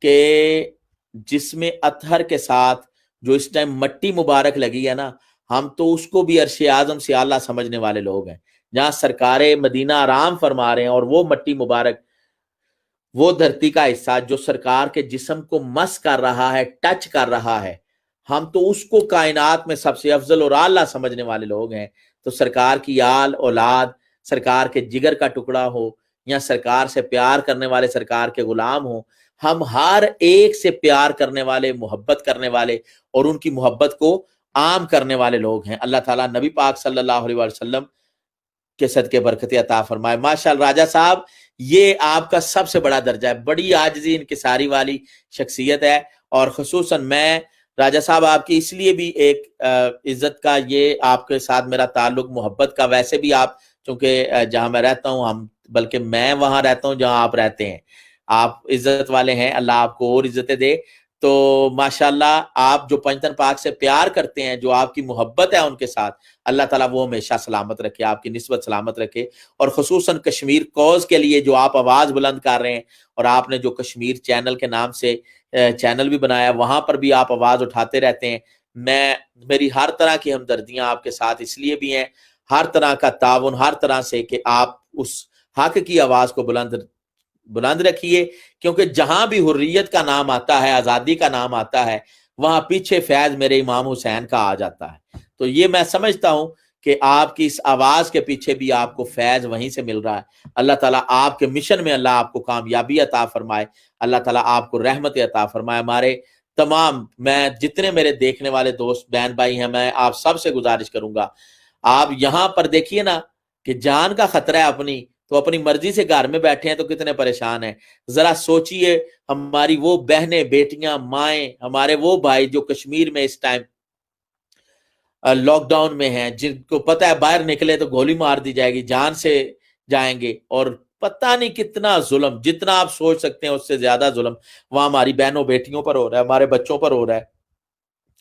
Speaker 1: کے جسم اطہر کے ساتھ جو اس ٹائم مٹی مبارک لگی ہے نا، ہم تو اس کو بھی عرش اعظم سے اعلیٰ سمجھنے والے لوگ ہیں۔ جہاں سرکار مدینہ آرام فرما رہے ہیں، اور وہ مٹی مبارک، وہ دھرتی کا حصہ جو سرکار کے جسم کو مس کر رہا ہے، ٹچ کر رہا ہے، ہم تو اس کو کائنات میں سب سے افضل اور اعلیٰ سمجھنے والے لوگ ہیں۔ تو سرکار کی آل اولاد، سرکار کے جگر کا ٹکڑا ہو، یا سرکار سے پیار کرنے والے سرکار کے غلام ہوں، ہم ہر ایک سے پیار کرنے والے، محبت کرنے والے، اور ان کی محبت کو عام کرنے والے لوگ ہیں۔ اللہ تعالیٰ نبی پاک صلی اللہ علیہ وسلم کے صدقے برکت عطا فرمائے۔ ماشاءاللہ راجہ صاحب یہ آپ کا سب سے بڑا درجہ ہے، بڑی عاجزی انکساری والی شخصیت ہے، اور خصوصاً میں راجہ صاحب آپ کی اس لیے بھی ایک عزت کا، یہ آپ کے ساتھ میرا تعلق محبت کا، ویسے بھی آپ چونکہ جہاں میں رہتا ہوں، ہم بلکہ میں وہاں رہتا ہوں جہاں آپ رہتے ہیں، آپ عزت والے ہیں، اللہ آپ کو اور عزتیں دے۔ تو ماشاءاللہ آپ جو پنجتن پاک سے پیار کرتے ہیں، جو آپ کی محبت ہے ان کے ساتھ، اللہ تعالیٰ وہ ہمیشہ سلامت رکھے، آپ کی نسبت سلامت رکھے۔ اور خصوصاً کشمیر کوز کے لیے جو آپ آواز بلند کر رہے ہیں، اور آپ نے جو کشمیر چینل کے نام سے چینل بھی بنایا، وہاں پر بھی آپ آواز اٹھاتے رہتے ہیں، میری ہر طرح کی ہمدردیاں آپ کے ساتھ اس لیے بھی ہیں، ہر طرح کا تعاون، ہر طرح سے کہ آپ اس حق کی آواز کو بلند بلند رکھیے، کیونکہ جہاں بھی حریت کا نام آتا ہے، آزادی کا نام آتا ہے، وہاں پیچھے فیض میرے امام حسین کا آ جاتا ہے۔ تو یہ میں سمجھتا ہوں کہ آپ کی اس آواز کے پیچھے بھی آپ کو فیض وہیں سے مل رہا ہے۔ اللہ تعالیٰ آپ کے مشن میں اللہ آپ کو کامیابی عطا فرمائے، اللہ تعالیٰ آپ کو رحمت عطا فرمائے۔ ہمارے تمام، میں جتنے میرے دیکھنے والے دوست بہن بھائی ہیں، میں آپ سب سے گزارش کروں گا، آپ یہاں پر دیکھیے نا کہ جان کا خطرہ ہے اپنی، تو اپنی مرضی سے گھر میں بیٹھے ہیں تو کتنے پریشان ہیں۔ ذرا سوچئے ہماری وہ بہنیں، بیٹیاں، مائیں، ہمارے وہ بھائی جو کشمیر میں اس ٹائم لاک ڈاؤن میں ہیں، جن کو پتہ ہے باہر نکلے تو گولی مار دی جائے گی، جان سے جائیں گے، اور پتہ نہیں کتنا ظلم، جتنا آپ سوچ سکتے ہیں اس سے زیادہ ظلم وہاں ہماری بہنوں بیٹیوں پر ہو رہا ہے، ہمارے بچوں پر ہو رہا ہے۔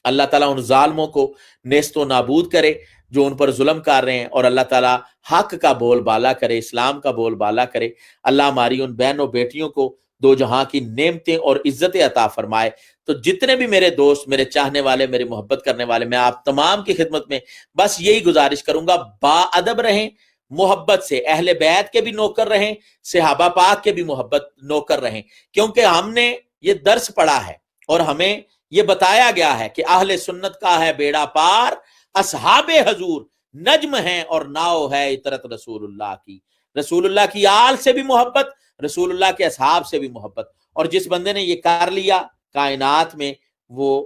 Speaker 1: اللہ تعالیٰ ان ظالموں کو نیست و نابود کرے جو ان پر ظلم کر رہے ہیں، اور اللہ تعالیٰ حق کا بول بالا کرے، اسلام کا بول بالا کرے۔ اللہ ہماری ان بہنوں بیٹیوں کو دو جہاں کی نعمتیں اور عزتیں عطا فرمائے۔ تو جتنے بھی میرے دوست، میرے چاہنے والے، میری محبت کرنے والے، میں آپ تمام کی خدمت میں بس یہی گزارش کروں گا، با ادب رہیں، محبت سے، اہل بیت کے بھی نوکر رہیں، صحابہ پاک کے بھی محبت نوکر رہیں، کیونکہ ہم نے یہ درس پڑھا ہے اور ہمیں یہ بتایا گیا ہے کہ اہل سنت کا ہے بیڑا پار، اصحاب حضور نجم ہیں اور ناؤ ہے اطرت رسول اللہ کی۔ رسول اللہ کی آل سے بھی محبت، رسول اللہ کے اصحاب سے بھی محبت، اور جس بندے نے یہ کر لیا کائنات میں، وہ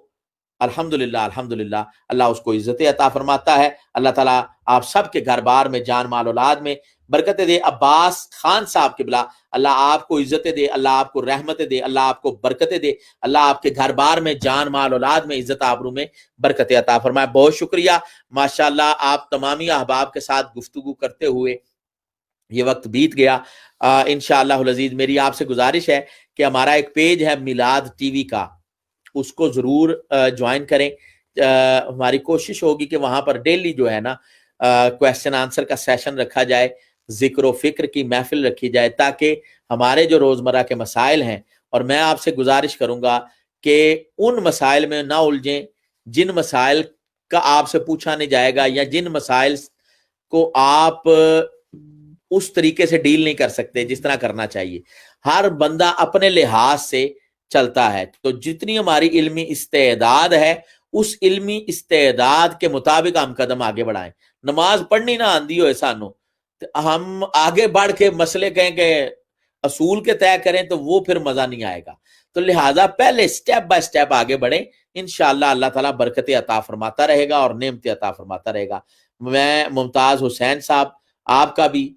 Speaker 1: الحمدللہ الحمدللہ اللہ اس کو عزت عطا فرماتا ہے۔ اللہ تعالیٰ آپ سب کے گھر بار میں، جان مال اولاد میں برکت دے۔ عباس خان صاحب قبلہ، اللہ آپ کو عزت دے، اللہ آپ کو رحمت دے، اللہ آپ کو برکت دے، اللہ آپ کے گھر بار میں، جان مال اولاد میں، عزت آبرو میں برکت عطا فرمائے۔ بہت شکریہ، ماشاءاللہ آپ تمامی احباب کے ساتھ گفتگو کرتے ہوئے یہ وقت بیت گیا۔ انشاءاللہ العزیز میری آپ سے گزارش ہے کہ ہمارا ایک پیج ہے میلاد ٹی وی کا، اس کو ضرور جوائن کریں۔ ہماری کوشش ہوگی کہ وہاں پر ڈیلی جو ہے نا کویسچن آنسر کا سیشن رکھا جائے، ذکر و فکر کی محفل رکھی جائے، تاکہ ہمارے جو روزمرہ کے مسائل ہیں، اور میں آپ سے گزارش کروں گا کہ ان مسائل میں نہ الجھیں جن مسائل کا آپ سے پوچھا نہیں جائے گا، یا جن مسائل کو آپ اس طریقے سے ڈیل نہیں کر سکتے جس طرح کرنا چاہیے۔ ہر بندہ اپنے لحاظ سے چلتا ہے، تو جتنی ہماری علمی استعداد ہے اس علمی استعداد کے مطابق ہم قدم آگے بڑھائیں۔ نماز پڑھنی نہ آندی ہوئے سانو، ہم آگے بڑھ کے مسئلے کہیں کہ اصول کے طے کریں تو وہ پھر مزہ نہیں آئے گا۔ تو لہٰذا پہلے سٹیپ بائی سٹیپ آگے بڑھیں، انشاءاللہ اللہ تعالیٰ برکت عطا فرماتا رہے گا اور نعمت عطا فرماتا رہے گا۔ میں ممتاز حسین صاحب آپ کا بھی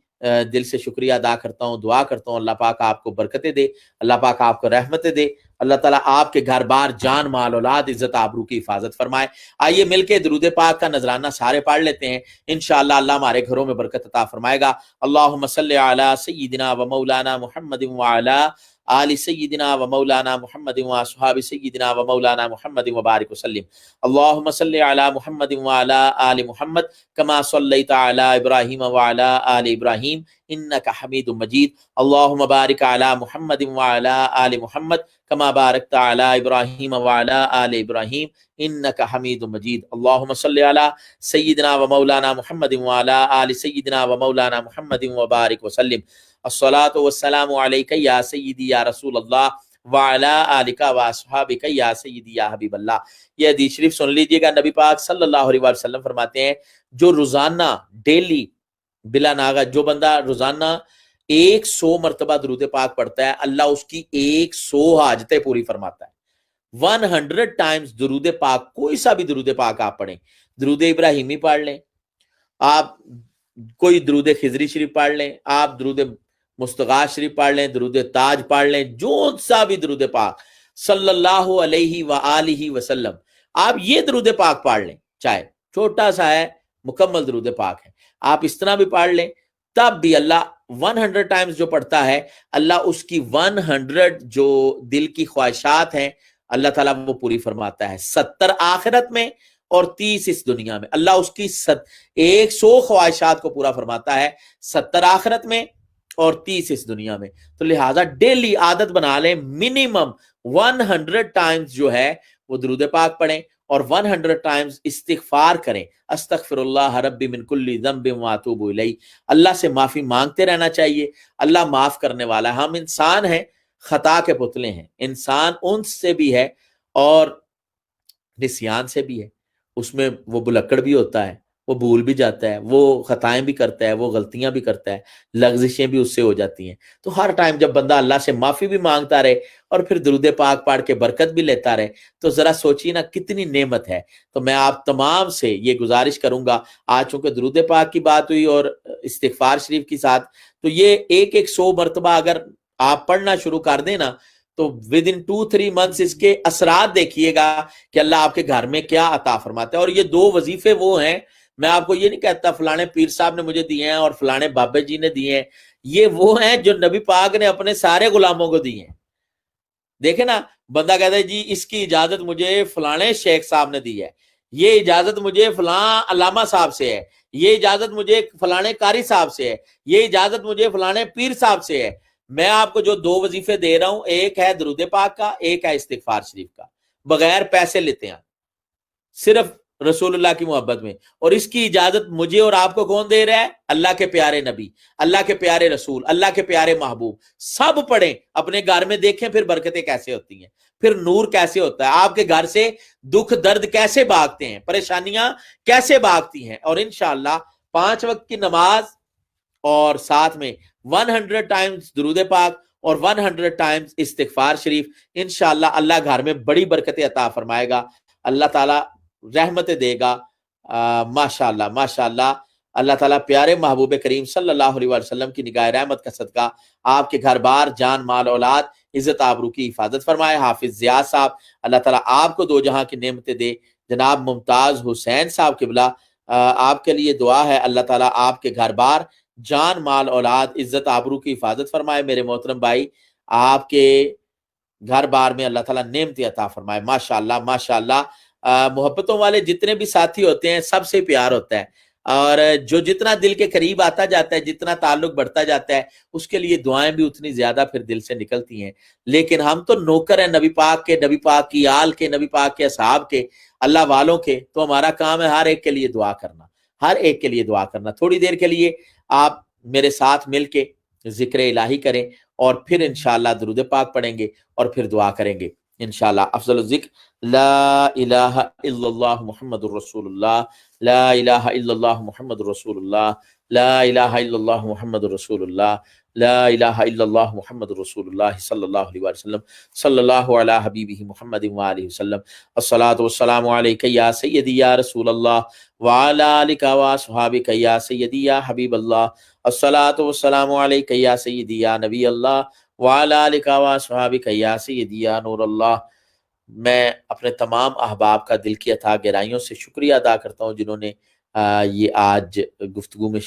Speaker 1: دل سے شکریہ ادا کرتا ہوں، دعا کرتا ہوں اللہ پاک آپ کو برکتیں دے، اللہ پاک آپ کو رحمتیں دے، اللہ تعالیٰ آپ کے گھر بار، جان مال اولاد، عزت آبرو کی حفاظت فرمائے۔ آئیے مل کے درود پاک کا نذرانہ سارے پڑھ لیتے ہیں، انشاءاللہ اللہ ہمارے گھروں میں برکت عطا فرمائے گا۔ اللہم صلی علی سیدنا و مولانا محمد وعلی آل سیدنا و مولانا محمد و اصحاب سیدنا و مولانا محمد وبارک وسلم۔ اللہم صلی علی محمد وعلی آل محمد کما صلیت علی ابراہیم وعلی آل ابراہیم انک حمید مجید۔ اللہم بارک علی محمد وعلی آل محمد کما بارکت علی ابراہیم وعلی آل ابراہیم انک حمید مجید۔ اللہم صلی علی سیدنا و مولانا محمد وعلی آل سیدنا و مولانا محمد وبارک وسلم۔ الصلاۃ والسلام علیک یا سیدی یا رسول اللہ وعلی آلک و اصحابک یا سیدی یا حبیب اللہ۔ یہ حدیث شریف سن لیجئے گا، نبی پاک صلی اللہ علیہ وسلم فرماتے ہیں جو روزانہ ڈیلی بلا ناغہ، جو بندہ روزانہ 100 مرتبہ درود پاک پڑھتا ہے، اللہ اس کی 100 حاجتیں پوری فرماتا ہے۔ 100 ٹائمز درود پاک، کوئی سا بھی درود پاک آپ پڑھیں، درود ابراہیمی پڑھ لیں، آپ کوئی درود خضری شریف پڑھ لیں، آپ درود مستغاث شریف پڑھ لیں، درود تاج پڑھ لیں، جو سا بھی درود پاک صلی اللہ علیہ وآلہ وسلم، آپ یہ درود پاک پڑھ لیں، چاہے چھوٹا سا ہے، مکمل درود پاک ہے، آپ اس طرح بھی پڑھ لیں، تب بھی اللہ 100 ٹائمز جو پڑھتا ہے، اللہ اس کی 100 جو دل کی خواہشات ہیں اللہ تعالیٰ وہ پوری فرماتا ہے، 70 آخرت میں اور 30 اس دنیا میں۔ اللہ اس کی 100 خواہشات کو پورا فرماتا ہے، 70 آخرت میں اور 30 اس دنیا میں۔ تو لہٰذا ڈیلی عادت بنا لیں، منیمم 100 ٹائمز جو ہے وہ درود پاک پڑھیں، اور 100 ٹائمز استغفار کریں، استغفر اللہ ربی من کل ذنب واتوب الیہ، اللہ سے معافی مانگتے رہنا چاہیے، اللہ معاف کرنے والا ہے۔ ہم انسان ہیں، خطا کے پتلے ہیں، انسان انس سے بھی ہے اور نسیان سے بھی ہے، اس میں وہ بلکڑ بھی ہوتا ہے، وہ بھول بھی جاتا ہے، وہ خطائیں بھی کرتا ہے، وہ غلطیاں بھی کرتا ہے، لغزشیں بھی اس سے ہو جاتی ہیں۔ تو ہر ٹائم جب بندہ اللہ سے معافی بھی مانگتا رہے اور پھر درود پاک پڑھ کے برکت بھی لیتا رہے، تو ذرا سوچیے نا کتنی نعمت ہے۔ تو میں آپ تمام سے یہ گزارش کروں گا، آج چونکہ درود پاک کی بات ہوئی اور استغفار شریف کی ساتھ، تو یہ ایک 100 مرتبہ اگر آپ پڑھنا شروع کر دیں نا، تو ود ان 2-3 منتھس اس کے اثرات دیکھیے گا کہ اللہ آپ کے گھر میں کیا عطا فرماتا ہے۔ اور یہ 2 وظیفے وہ ہیں، میں آپ کو یہ نہیں کہتا فلانے پیر صاحب نے مجھے دیے ہیں اور فلانے بابے جی نے دیے ہیں، یہ وہ ہیں جو نبی پاک نے اپنے سارے غلاموں کو دیے ہیں۔ دیکھیں نا، بندہ کہتا ہے جی اس کی اجازت مجھے فلانے شیخ صاحب نے دی ہے، یہ اجازت مجھے فلاں علامہ صاحب سے ہے، یہ اجازت مجھے فلانے قاری صاحب سے ہے، یہ اجازت مجھے فلانے پیر صاحب سے ہے۔ میں آپ کو جو 2 وظیفے دے رہا ہوں، ایک ہے درود پاک کا، ایک ہے استغفار شریف کا، بغیر پیسے لیتے ہیں، صرف رسول اللہ کی محبت میں۔ اور اس کی اجازت مجھے اور آپ کو کون دے رہا ہے؟ اللہ کے پیارے نبی، اللہ کے پیارے رسول، اللہ کے پیارے محبوب۔ سب پڑھیں، اپنے گھر میں دیکھیں پھر برکتیں کیسے ہوتی ہیں، پھر نور کیسے ہوتا ہے، آپ کے گھر سے دکھ درد کیسے بھاگتے ہیں، پریشانیاں کیسے بھاگتی ہیں۔ اور انشاءاللہ 5 وقت کی نماز اور ساتھ میں 100 ٹائمز درود پاک اور 100 ٹائمز استغفار شریف، انشاءاللہ اللہ گھر میں بڑی برکتیں عطا فرمائے گا، اللہ تعالیٰ رحمتیں دے گا۔ ماشاءاللہ ماشاءاللہ، اللہ تعالیٰ پیارے محبوب کریم صلی اللہ علیہ وسلم کی نگاہ رحمت کا صدقہ آپ کے گھر بار، جان مال اولاد، عزت آبرو کی حفاظت فرمائے۔ حافظ ضیاء صاحب، اللہ تعالیٰ آپ کو 2 جہاں کی نعمتیں دے۔ جناب ممتاز حسین صاحب قبلہ، آپ کے لیے دعا ہے، اللہ تعالیٰ آپ کے گھر بار، جان مال اولاد، عزت آبرو کی حفاظت فرمائے۔ میرے محترم بھائی، آپ کے گھر بار میں اللہ تعالیٰ نعمت عطا فرمائے۔ ماشاءاللہ ماشاءاللہ، محبتوں والے جتنے بھی ساتھی ہوتے ہیں سب سے پیار ہوتا ہے، اور جو جتنا دل کے قریب آتا جاتا ہے، جتنا تعلق بڑھتا جاتا ہے، اس کے لیے دعائیں بھی اتنی زیادہ پھر دل سے نکلتی ہیں۔ لیکن ہم تو نوکر ہیں نبی پاک کے، نبی پاک کی آل کے، نبی پاک کے اصحاب کے، اللہ والوں کے، تو ہمارا کام ہے ہر ایک کے لیے دعا کرنا، ہر ایک کے لیے دعا کرنا۔ تھوڑی دیر کے لیے آپ میرے ساتھ مل کے ذکر الہی کریں اور پھر انشاءاللہ درود پاک پڑھیں گے اور پھر دعا کریں گے انشاءاللہ۔ افضل الذکر لا الہ الا اللہ محمد الرسول اللہ، لا الہ الا اللہ محمد الرسول اللہ، لا الہ الا اللہ محمد الرسول اللہ، لا الہ الا اللہ محمد الرسول اللہ صلی اللہ علیہ وسلم، صلی اللہ علی حبیبہ محمد وآلہ وسلم۔ الصلاۃ والسلام علیک یا سیدی یا رسول اللہ وعلی آلک واصحابک یا سیدی یا حبیب اللہ۔ الصلاۃ والسلام علیک یا سیدی یا نبی اللہ وعلی آلک واصحابک یا سیدی یا نور اللہ۔ میں اپنے تمام احباب کا دل کی اتھاہ گہرائیوں سے شکریہ ادا کرتا ہوں جنہوں نے یہ آج گفتگو میں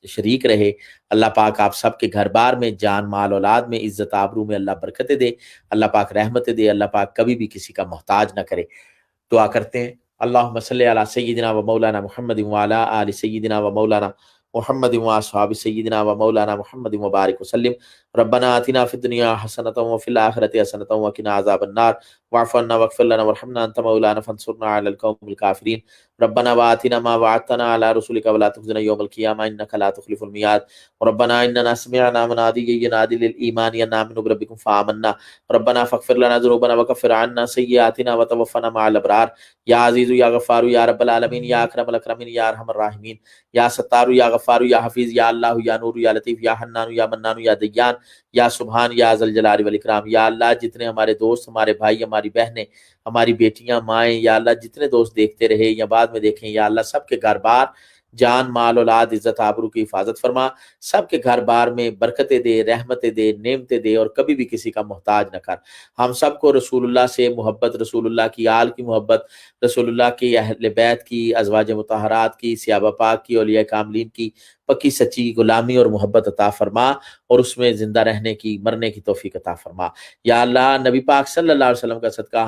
Speaker 1: شریک رہے۔ اللہ پاک آپ سب کے گھر بار میں، جان مال اولاد میں، عزت آبرو میں اللہ برکتیں دے، اللہ پاک رحمتیں دے، اللہ پاک کبھی بھی کسی کا محتاج نہ کرے۔ دعا کرتے ہیں، اللہم صلی علی سیدنا و مولانا محمد وعلی آل سیدنا و مولانا محمد واصحاب سیدنا و مولانا محمد مبارک وسلم۔ ربنا آتنا فی الدنیا حسنۃ وفی الآخرۃ حسنۃ وقنا عذاب النار، واعف عنا واغفر لنا وارحمنا انت مولانا فانصرنا علی القوم الکافرین۔ ربنا وآتنا ما وعدتنا علی رسلک ولا تخزنا یوم القیامہ انک لا تخلف المیعاد۔ ربنا اننا سمعنا منادیا ینادی للایمان ان آمنوا بربکم فآمنا۔ ربنا فاغفر لنا ذنوبنا وکفر عنا سیئاتنا وتوفنا مع الابرار۔ یا عزیز یا غفار یا رب العالمین، یا اکرم الاکرمین، یا ارحم الراحمین، یا ستار یا غفار یا حفیظ، یا اللہ یا نور یا لطیف، یا حنان یا منان یا دیان، یا سبحان یا ذل جلال والاکرام۔ یا اللہ جتنے ہمارے دوست، ہمارے بھائی، ہماری بہنیں، ہماری بیٹیاں، مائیں، یا اللہ جتنے دوست دیکھتے رہے یا بعد میں دیکھیں، یا اللہ سب کے گھر بار، جان مال اولاد، عزت آبرو کی حفاظت فرما، سب کے گھر بار میں برکتیں دے، رحمتیں دے، نعمتیں دے، اور کبھی بھی کسی کا محتاج نہ کر۔ ہم سب کو رسول اللہ سے محبت، رسول اللہ کی آل کی محبت، رسول اللہ کی اہل بیت کی، ازواج مطہرات کی، صحابہ پاک کی، اولیاء کاملین کی پکی سچی غلامی اور محبت عطا فرما، اور اس میں زندہ رہنے کی، مرنے کی توفیق عطا فرما۔ یا اللہ نبی پاک صلی اللہ علیہ وسلم کا صدقہ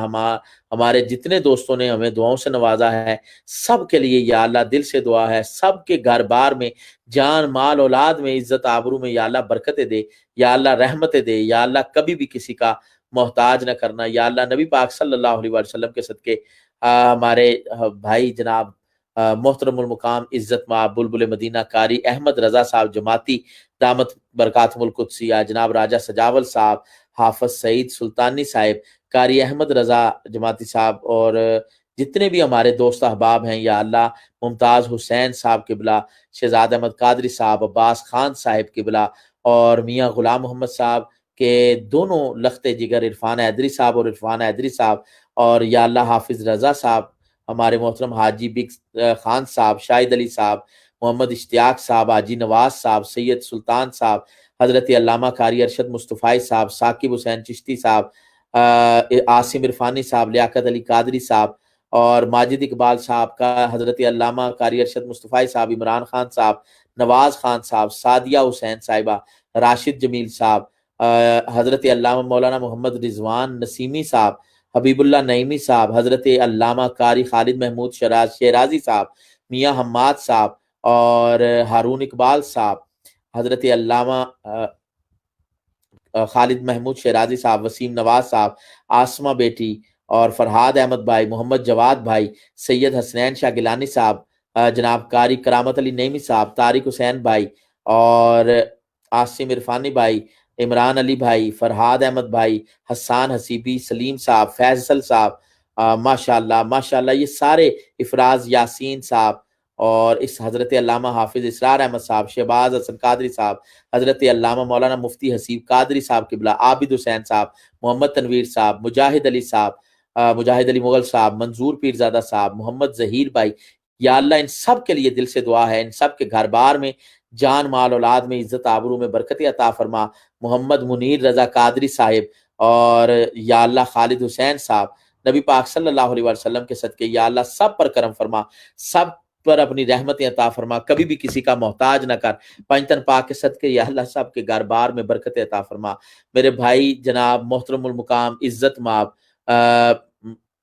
Speaker 1: ہمارے جتنے دوستوں نے ہمیں دعاؤں سے نوازا ہے، سب کے لیے یا اللہ دل سے دعا ہے، سب کے گھر بار میں، جان مال اولاد میں، عزت آبرو میں یا اللہ برکتیں دے، یا اللہ رحمتیں دے، یا اللہ کبھی بھی کسی کا محتاج نہ کرنا۔ یا اللہ نبی پاک صلی اللہ علیہ وسلم کے صدقے ہمارے بھائی جناب محترم المقام عزت مآب بلبل مدینہ قاری احمد رضا صاحب جماعتی دامت برکاتہم القدسیہ، جناب راجہ سجاول صاحب، حافظ سعید سلطانی صاحب، قاری احمد رضا جماعتی صاحب، اور جتنے بھی ہمارے دوست احباب ہیں یا اللہ، ممتاز حسین صاحب قبلہ، شہزاد احمد قادری صاحب، عباس خان صاحب قبلہ، اور میاں غلام محمد صاحب کے دونوں لخت جگر عرفان حیدری صاحب اور عرفان حیدری صاحب، اور یا اللہ حافظ رضا صاحب، ہمارے محترم حاجی بگ خان صاحب، شاہد علی صاحب، محمد اشتیاق صاحب، حاجی نواز صاحب، سید سلطان صاحب، حضرت علامہ قاری ارشد مصطفی صاحب، ثاقب حسین چشتی صاحب، عاصم عرفانی صاحب، لیاقت علی قادری صاحب، اور ماجد اقبال صاحب کا حضرت علامہ قاری ارشد مصطفی صاحب، عمران خان صاحب، نواز خان صاحب، سعدیہ حسین صاحبہ، راشد جمیل صاحب، حضرت علامہ مولانا محمد رضوان نسیمی صاحب، حبیب اللہ نعیمی صاحب، حضرت علامہ قاری خالد محمود شیرازی صاحب، میاں حماد صاحب، اور ہارون اقبال صاحب، حضرت علامہ خالد محمود شیرازی صاحب، وسیم نواز صاحب، آسمہ بیٹی، اور فرحاد احمد بھائی، محمد جواد بھائی، سید حسنین شاہ گیلانی صاحب، جناب قاری کرامت علی نعیمی صاحب، طارق حسین بھائی، اور عاصم عرفانی بھائی، عمران علی بھائی، فرحاد احمد بھائی، حسان حسیبی، سلیم صاحب، فیصل صاحب، ماشاءاللہ یہ سارے، افراز یاسین صاحب، اور اس حضرت علامہ حافظ اسرار احمد صاحب، شہباز حسن قادری صاحب، حضرت علامہ مولانا مفتی حسیب قادری صاحب قبلہ، عابد حسین صاحب، محمد تنویر صاحب، مجاہد علی صاحب، مجاہد علی مغل صاحب، منظور پیرزادہ صاحب، محمد ظہیر بھائی، یا اللہ ان سب کے لیے دل سے دعا ہے، ان سب کے گھر بار میں جان مال اولاد میں عزت آبرو میں برکت عطا فرما، محمد منیر رضا قادری صاحب، اور یا اللہ خالد حسین صاحب، نبی پاک صلی اللہ علیہ وسلم کے صدقے یا اللہ سب پر کرم فرما، سب پر اپنی رحمتیں عطا فرما، کبھی بھی کسی کا محتاج نہ کر، پنجتن پاک کے صدقے یا اللہ سب کے گھر بار میں برکت عطا فرما۔ میرے بھائی جناب محترم المقام عزت مآب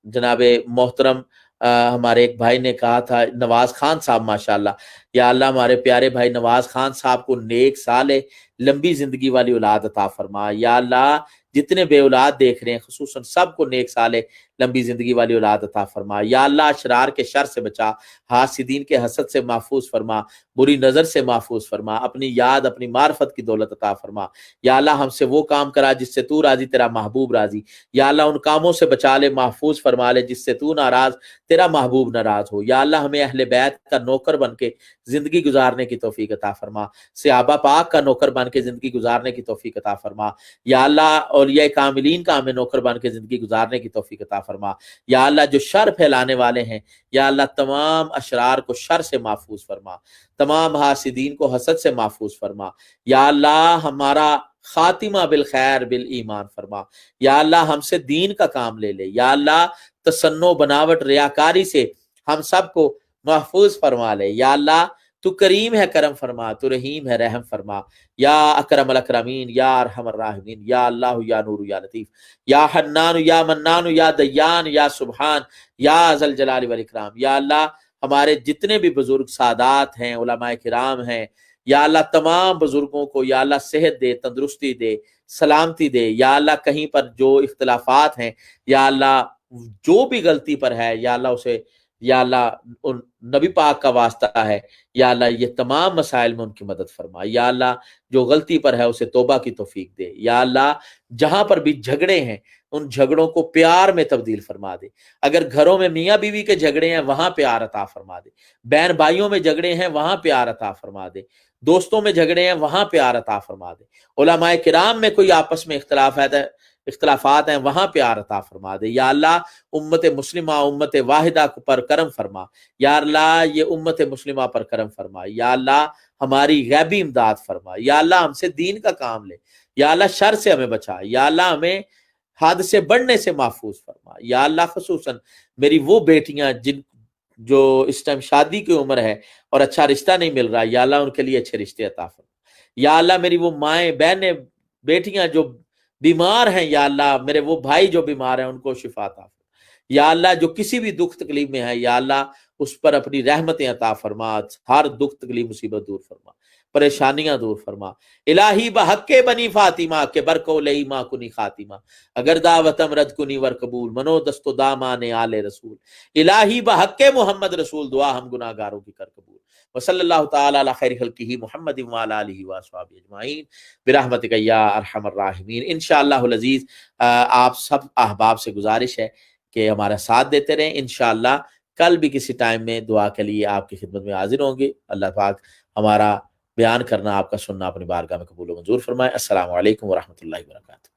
Speaker 1: جناب محترم ہمارے ایک بھائی نے کہا تھا نواز خان صاحب، ماشاءاللہ یا اللہ ہمارے پیارے بھائی نواز خان صاحب کو نیک صالح لمبی زندگی والی اولاد عطا فرما، یا اللہ جتنے بے اولاد دیکھ رہے ہیں خصوصاً سب کو نیک صالح لمبی زندگی والی اولاد عطا فرما، یا اللہ اشرار کے شر سے بچا، حاسدین کے حسد سے محفوظ فرما، بری نظر سے محفوظ فرما، اپنی یاد اپنی معرفت کی دولت عطا فرما، یا اللہ ہم سے وہ کام کرا جس سے تو راضی، تیرا محبوب راضی، یا اللہ ان کاموں سے بچا لے، محفوظ فرما لے جس سے تو ناراض، تیرا محبوب ناراض ہو، یا اللہ ہمیں اہل بیت کا نوکر بن کے زندگی گزارنے کی توفیق عطا فرما، صحابہ پاک کا نوکر بن کے زندگی گزارنے کی توفیق عطا فرما، یا اللہ اولیاء کاملین کا ہمیں نوکر بن کے زندگی گزارنے کی توفیق عطا فرما، یا اللہ جو شر پھیلانے والے ہیں یا اللہ تمام اشرار کو شر سے محفوظ فرما، تمام حاسدین کو حسد سے محفوظ فرما، یا اللہ ہمارا خاتمہ بالخیر بالایمان فرما، یا اللہ ہم سے دین کا کام لے لے، یا اللہ تصنع بناوٹ ریاکاری سے ہم سب کو محفوظ فرما لے، یا اللہ تو کریم ہے کرم فرما، تو رحیم ہے رحم فرما، یا اکرم الاکرمین، یا ارحم الراحمین، یا اللہ یا نور یا لطیف، یا حنان یا منان یا دیان یا سبحان، یا ذا الجلال والاکرام، یا اللہ ہمارے جتنے بھی بزرگ سادات ہیں، علماء کرام ہیں، یا اللہ تمام بزرگوں کو یا اللہ صحت دے، تندرستی دے، سلامتی دے، یا اللہ کہیں پر جو اختلافات ہیں یا اللہ جو بھی غلطی پر ہے یا اللہ اسے یا اللہ ان نبی پاک کا واسطہ ہے یا اللہ یہ تمام مسائل میں ان کی مدد فرما، یا اللہ جو غلطی پر ہے اسے توبہ کی توفیق دے، یا اللہ جہاں پر بھی جھگڑے ہیں ان جھگڑوں کو پیار میں تبدیل فرما دے، اگر گھروں میں میاں بیوی کے جھگڑے ہیں وہاں پیار عطا فرما دے، بہن بھائیوں میں جھگڑے ہیں وہاں پیار عطا فرما دے، دوستوں میں جھگڑے ہیں وہاں پیار عطا فرما دے، علماء کرام میں کوئی آپس میں اختلافات ہیں وہاں پیار عطا فرما دے، یا اللہ امت مسلمہ امت واحدہ پر کرم فرما، یا اللہ یہ امت مسلمہ پر کرم فرما، یا اللہ ہماری غیبی امداد فرما، یا اللہ ہم سے دین کا کام لے، یا اللہ شر سے ہمیں بچا، یا اللہ ہمیں حد سے بڑھنے سے محفوظ فرما، یا اللہ خصوصاً میری وہ بیٹیاں جن جو اس ٹائم شادی کی عمر ہے اور اچھا رشتہ نہیں مل رہا، یا اللہ ان کے لیے اچھے رشتے عطا فرما، یا اللہ میری وہ مائیں بہنیں بیٹیاں جو بیمار ہیں، یا اللہ میرے وہ بھائی جو بیمار ہیں ان کو شفا عطا فرما، یا اللہ جو کسی بھی دکھ تکلیف میں ہے یا اللہ اس پر اپنی رحمتیں عطا فرما، ہر دکھ تکلیف مصیبت دور فرما، پریشانیاں دور فرما۔ الہی بحق بنی فاطمہ کے برکو لئی ما کنی خاتمہ، اگر دعوتم رد کنی ور قبول منو دست و دامان آل رسول، الہی بحق محمد رسول دعا ہم گناہ گاروں کی کر قبول۔ وصلی اللہ تعالی علی خیر خلقہ محمد وعلی آلہ واصحابہ اجمعین برحمتک یا ارحم الراحمین۔ انشاءاللہ العزیز آپ سب احباب سے گزارش ہے کہ ہمارا ساتھ دیتے رہیں۔ انشاءاللہ کل بھی کسی ٹائم میں دعا کے لیے آپ کی خدمت میں حاضر ہوں گے۔ اللہ پاک ہمارا بیان کرنا، آپ کا سننا اپنی بارگاہ میں قبول و منظور فرمائے۔ السلام علیکم ورحمۃ اللہ وبرکاتہ۔